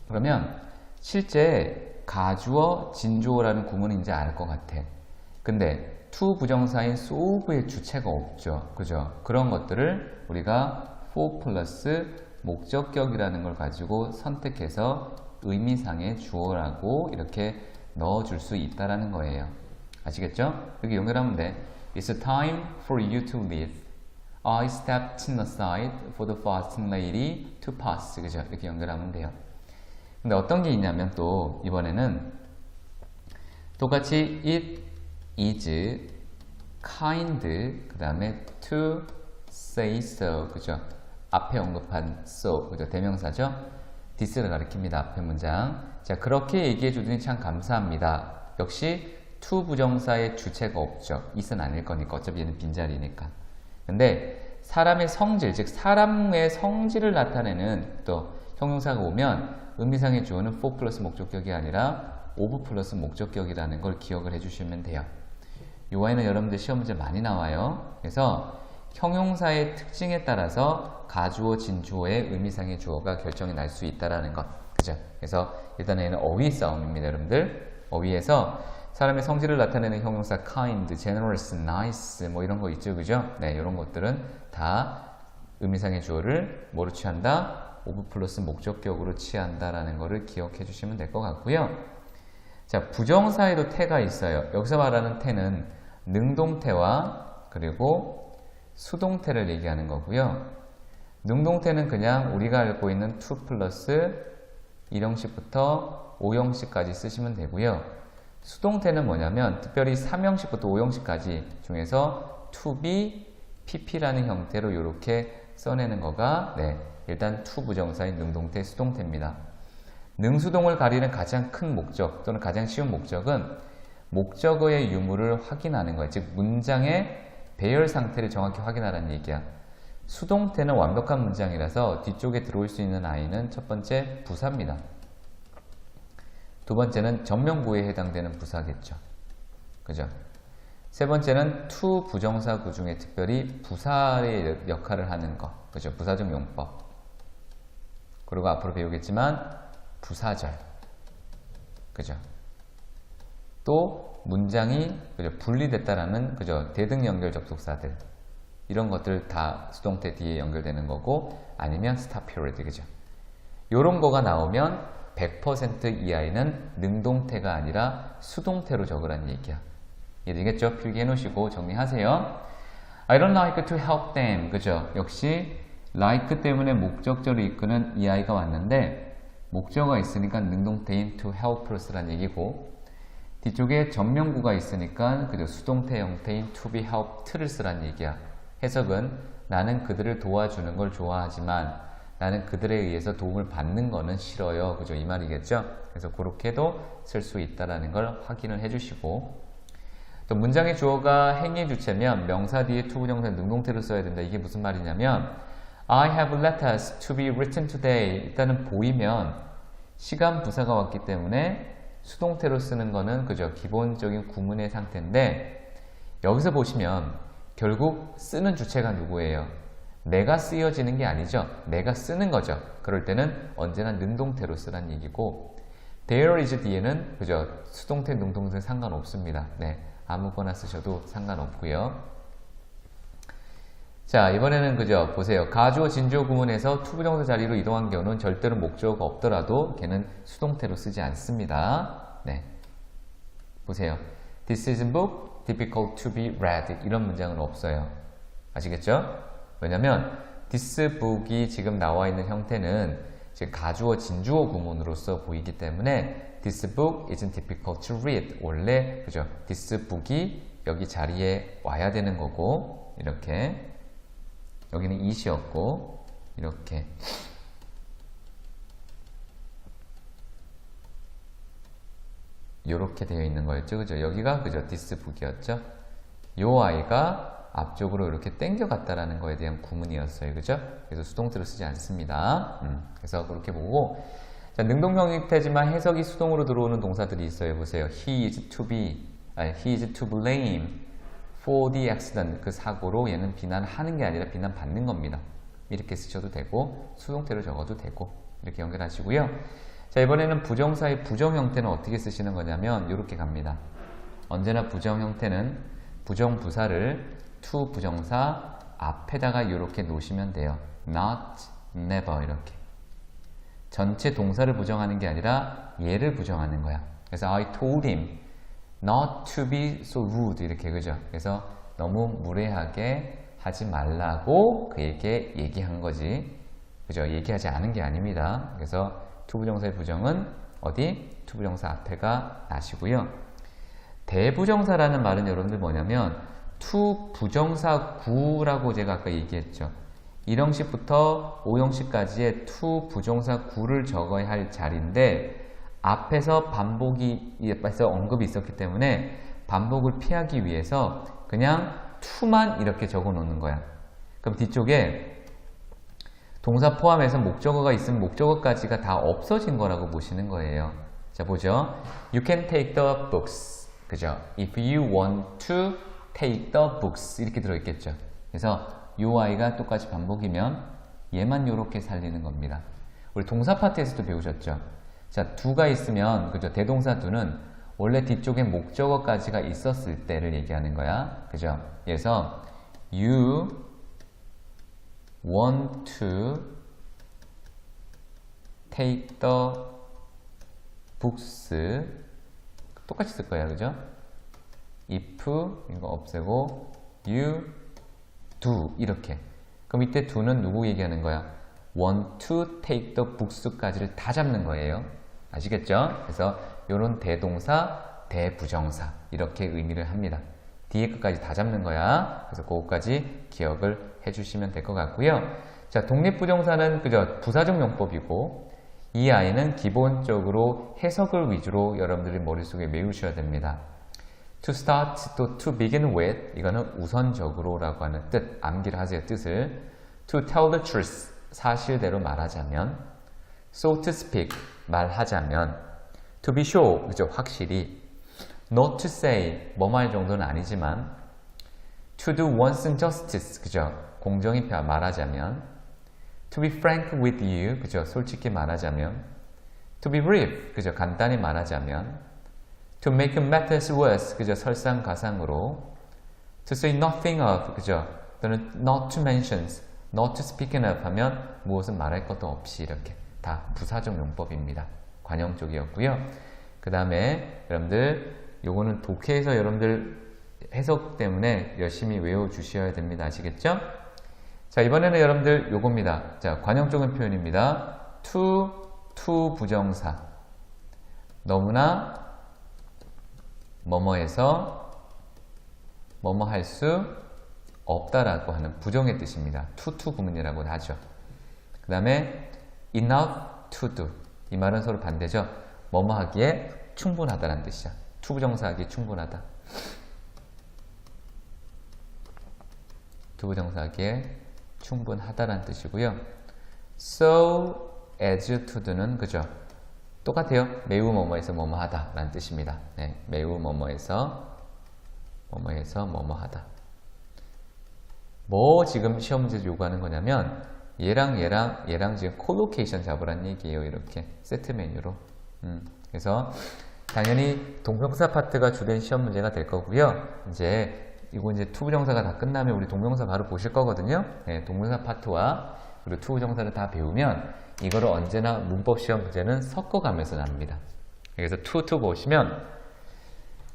그러면 실제 가주어, 진주어라는 구문은 이제 알 것 같아. 근데 to 부정사인 solve의 주체가 없죠. 그죠? 그런 것들을 우리가 for 플러스 목적격이라는 걸 가지고 선택해서 의미상의 주어라고 이렇게 넣어줄 수 있다라는 거예요. 아시겠죠? 여기 연결하면 돼. It's time for you to leave. I stepped aside for the fasting lady to pass. 그죠? 이렇게 연결하면 돼요. 근데 어떤 게 있냐면 또 이번에는 똑같이 it is kind 그 다음에 to say so. 그죠? 앞에 언급한 so, 그죠? 대명사죠? this를 가리킵니다. 앞에 문장. 자, 그렇게 얘기해 주더니 참 감사합니다. 역시 to 부정사의 주체가 없죠. it은 아닐 거니까. 어차피 얘는 빈자리니까. 근데 사람의 성질, 즉 사람의 성질을 나타내는 또 형용사가 오면 의미상의 주어는 for 플러스 목적격이 아니라 of 플러스 목적격이라는 걸 기억을 해주시면 돼요. 이 아이는 여러분들 시험 문제 많이 나와요. 그래서 형용사의 특징에 따라서 가주어, 진주어의 의미상의 주어가 결정이 날 수 있다라는 것. 그죠? 그래서 일단 얘는 어휘 싸움입니다, 여러분들. 어휘에서 사람의 성질을 나타내는 형용사 kind, generous, nice 뭐 이런 거 있죠, 그죠? 네, 이런 것들은 다 의미상의 주어를 뭐로 취한다? of 플러스 목적격으로 취한다라는 거를 기억해 주시면 될 것 같고요. 자, 부정사에도 태가 있어요. 여기서 말하는 태는 능동태와 그리고 수동태를 얘기하는 거고요. 능동태는 그냥 우리가 알고 있는 to 플러스 1형식부터 5형식까지 쓰시면 되고요. 수동태는 뭐냐면 특별히 3형식부터 5형식까지 중에서 to be, pp라는 형태로 이렇게 써내는 거가 네, 일단 to 부정사인 능동태, 수동태입니다. 능수동을 가리는 가장 큰 목적 또는 가장 쉬운 목적은 목적어의 유무를 확인하는 거예요. 즉 문장의 배열 상태를 정확히 확인하라는 얘기야. 수동태는 완벽한 문장이라서 뒤쪽에 들어올 수 있는 아이는 첫 번째 부사입니다. 두 번째는 전명부에 해당되는 부사겠죠. 그죠? 세 번째는 to 부정사구 중에 특별히 부사의 역할을 하는 거. 그죠? 부사적 용법. 그리고 앞으로 배우겠지만 부사절. 그죠? 또 문장이 그죠? 분리됐다라는 그죠? 대등 연결 접속사들 이런 것들 다 수동태 뒤에 연결되는 거고 아니면 stop period 그죠? 요런 거가 나오면 100% 이 아이는 능동태가 아니라 수동태로 적으라는 얘기야. 이해되겠죠? 필기해 놓으시고 정리하세요. I don't like to help them 그죠? 역시 like 때문에 목적절을 이끄는 이 아이가 왔는데 목적어가 있으니까 능동태인 to helps라는 얘기고 뒤쪽에 전명구가 있으니까 그저 수동태 형태인 to be helped를 쓰라는 얘기야. 해석은 나는 그들을 도와주는 걸 좋아하지만 나는 그들에 의해서 도움을 받는 거는 싫어요. 그죠? 이 말이겠죠? 그래서 그렇게도 쓸 수 있다는 걸 확인을 해주시고 또 문장의 주어가 행위 주체면 명사 뒤에 to 부정사 능동태로 써야 된다. 이게 무슨 말이냐면 I have letters to be written today. 일단은 보이면 시간 부사가 왔기 때문에 수동태로 쓰는 거는 그저 기본적인 구문의 상태인데 여기서 보시면 결국 쓰는 주체가 누구예요? 내가 쓰여지는 게 아니죠. 내가 쓰는 거죠. 그럴 때는 언제나 능동태로 쓰란 얘기고 there is 뒤에는 그저 수동태, 능동태 상관없습니다. 네, 아무거나 쓰셔도 상관없고요. 자, 이번에는 그죠? 보세요. 가주어, 진주어 구문에서 투부정사 자리로 이동한 경우는 절대로 목적어가 없더라도 걔는 수동태로 쓰지 않습니다. 네, 보세요. This is a book difficult to be read. 이런 문장은 없어요. 아시겠죠? 왜냐면 this book이 지금 나와 있는 형태는 지금 가주어, 진주어 구문으로서 보이기 때문에 this book isn't difficult to read. 원래 그죠? this book이 여기 자리에 와야 되는 거고 이렇게 여기는 it이었고 이렇게 이렇게 되어 있는 거였죠. 그죠? 여기가 그죠? this book이었죠. 요 아이가 앞쪽으로 이렇게 당겨갔다라는 거에 대한 구문이었어요. 그죠? 그래서 수동태로 쓰지 않습니다. 그래서 그렇게 보고 자, 능동형태지만 해석이 수동으로 들어오는 동사들이 있어요. 보세요. He is to blame for the accident. 그 사고로 얘는 비난하는 게 아니라 비난받는 겁니다. 이렇게 쓰셔도 되고 수동태로 적어도 되고 이렇게 연결하시고요. 자, 이번에는 부정사의 부정 형태는 어떻게 쓰시는 거냐면 이렇게 갑니다. 언제나 부정 형태는 부정부사를 to 부정사 앞에다가 이렇게 놓으시면 돼요. not, never 이렇게. 전체 동사를 부정하는 게 아니라 얘를 부정하는 거야. 그래서 I told him not to be so rude 이렇게 그죠? 그래서 너무 무례하게 하지 말라고 그에게 얘기한 거지. 그죠? 얘기하지 않은 게 아닙니다. 그래서 to 부정사의 부정은 어디? to 부정사 앞에가 나시고요. 대부정사라는 말은 여러분들 뭐냐면 to 부정사 구라고 제가 아까 얘기했죠. 1형식부터 5형식까지의 to 부정사 구를 적어야 할 자리인데 앞에서 반복이 앞에서 언급이 있었기 때문에 반복을 피하기 위해서 그냥 to만 이렇게 적어 놓는 거야. 그럼 뒤쪽에 동사 포함해서 목적어가 있으면 목적어까지가 다 없어진 거라고 보시는 거예요. 자, 보죠. You can take the books. 그죠? If you want to take the books. 이렇게 들어있겠죠. 그래서 요 아이가 똑같이 반복이면 얘만 요렇게 살리는 겁니다. 우리 동사 파트에서도 배우셨죠? 자, do가 있으면, 그죠? 대동사 do는 원래 뒤쪽에 목적어까지가 있었을 때를 얘기하는 거야. 그죠? 그래서 you want to take the books 똑같이 쓸 거야. 그죠? if 이거 없애고 you do 이렇게. 그럼 이때 do는 누구 얘기하는 거야? want to take the books까지를 다 잡는 거예요. 아시겠죠? 그래서 이런 대동사, 대부정사 이렇게 의미를 합니다. 뒤에 끝까지 다 잡는 거야. 그래서 그거까지 기억을 해주시면 될 것 같고요. 자, 독립부정사는 그저 부사적 용법이고 이 아이는 기본적으로 해석을 위주로 여러분들이 머릿속에 메우셔야 됩니다. To start, 또 to begin with 이거는 우선적으로라고 하는 뜻, 암기를 하세요. 뜻을. To tell the truth, 사실대로 말하자면. So to speak, 말하자면. To be sure, 그죠? 확실히. Not to say, 뭐 말 정도는 아니지만. To do one's justice, 그죠? 공정히 말하자면. To be frank with you, 그죠? 솔직히 말하자면. To be brief, 그죠? 간단히 말하자면. To make matters worse, 그죠? 설상가상으로. To say nothing of, 그죠? 또는 not to mention, not to speak enough 하면 무엇은 말할 것도 없이 이렇게 다 부사적 용법입니다. 관용 쪽이었고요. 그 다음에 여러분들 요거는 독해에서 여러분들 해석 때문에 열심히 외워주셔야 됩니다. 아시겠죠? 자, 이번에는 여러분들 요겁니다. 자, 관용 쪽은 표현입니다. to 부정사. 너무나 뭐뭐해서 뭐뭐 할 수 없다라고 하는 부정의 뜻입니다. to 구문이라고 하죠. 그 다음에 enough to do. 이 말은 서로 반대죠. 뭐뭐 하기에 충분하다라는 뜻이죠. to 부정사 하기에 충분하다. to 부정사 하기에 충분하다라는 뜻이고요. so as to do는 그죠? 똑같아요. 매우 뭐뭐해서 뭐뭐하다 라는 뜻입니다. 네, 매우 뭐뭐해서 뭐뭐하다. 뭐 지금 시험 문제에서 요구하는 거냐면 얘랑 지금 콜로케이션 잡으란 얘기예요. 이렇게 세트 메뉴로. 그래서 당연히 동명사 파트가 주된 시험 문제가 될 거고요. 이거 이제 투부정사가 다 끝나면 우리 동명사 바로 보실 거거든요. 네, 동명사 파트와 그리고 투부정사를 다 배우면 이거를 언제나 문법 시험 문제는 섞어가면서 납니다. 그래서 투 보시면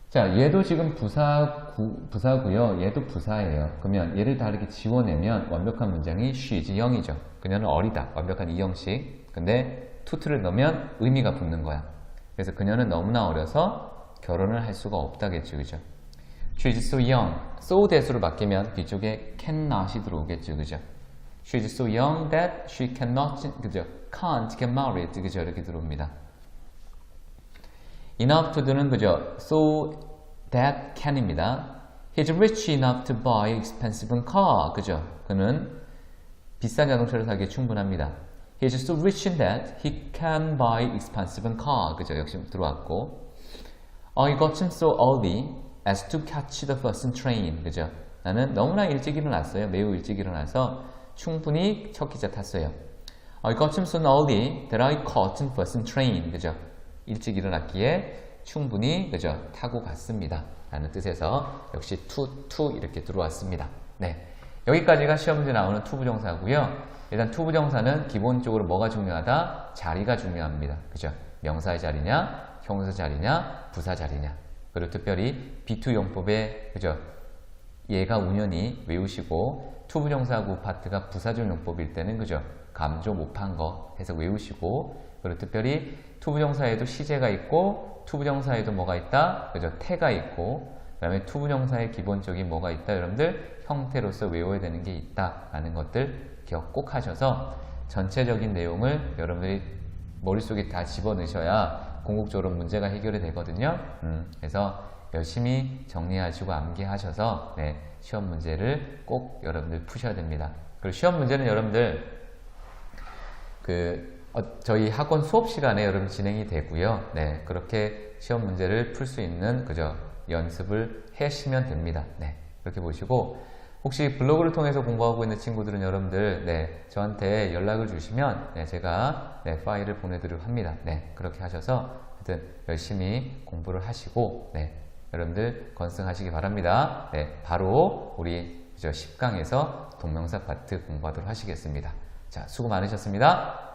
자, 얘도 지금 부사고요. 얘도 부사예요. 그러면 얘를 다 이렇게 지워내면 완벽한 문장이 she's young이죠. 그녀는 어리다. 완벽한 이 형식. 근데 투를 넣으면 의미가 붙는 거야. 그래서 그녀는 너무나 어려서 결혼을 할 수가 없다겠죠. 그죠? She's so young. so that으로 바뀌면 뒤쪽에 cannot이 들어오겠죠. 그죠? She's so young that she cannot, 그죠? can't get married. 그죠? 이렇게 들어옵니다. enough to는 그죠? so that can입니다. He's rich enough to buy expensive car. 그죠? 그는 비싼 자동차를 사기에 충분합니다. He's so rich in that he can buy expensive car. 그죠? 역시 들어왔고. I got him so early as to catch the first train. 그죠? 나는 너무나 일찍 일어났어요. 매우 일찍 일어나서 충분히 첫 기차 탔어요. I got him so early that I caught the first train. 그죠? 일찍 일어났기에 충분히 그죠? 타고 갔습니다. 라는 뜻에서 역시 to 이렇게 들어왔습니다. 네. 여기까지가 시험 문제 나오는 투부정사고요. 일단 투부정사는 기본적으로 뭐가 중요하다? 자리가 중요합니다. 그죠? 명사의 자리냐, 형용사 자리냐, 부사 자리냐. 그리고 특별히 비투용법에 그죠? 얘가 운연히 외우시고 투부정사구 파트가 부사적 용법일 때는 그죠? 감조 못한 거 해서 외우시고 그리고 특별히 투부정사에도 시제가 있고 투부정사에도 뭐가 있다? 그죠? 태가 있고 그 다음에 투부정사의 기본적인 뭐가 있다? 여러분들 형태로서 외워야 되는 게 있다라는 것들 기억 꼭 하셔서 전체적인 내용을 여러분들이 머릿속에 다 집어넣으셔야 궁극적으로 문제가 해결이 되거든요. 그래서 열심히 정리하시고 암기하셔서 네, 시험 문제를 꼭 여러분들 푸셔야 됩니다. 그리고 시험 문제는 여러분들 저희 학원 수업 시간에 여러분 진행이 되고요. 네, 그렇게 시험 문제를 풀 수 있는 그저 연습을 하시면 됩니다. 네, 그렇게 보시고 혹시 블로그를 통해서 공부하고 있는 친구들은 여러분들 네, 저한테 연락을 주시면 네, 제가 네, 파일을 보내드리려 합니다. 네, 그렇게 하셔서 하여튼 열심히 공부를 하시고 네, 여러분들 건승하시기 바랍니다. 네, 바로 우리 10강에서 동명사 파트 공부하도록 하시겠습니다. 자, 수고 많으셨습니다.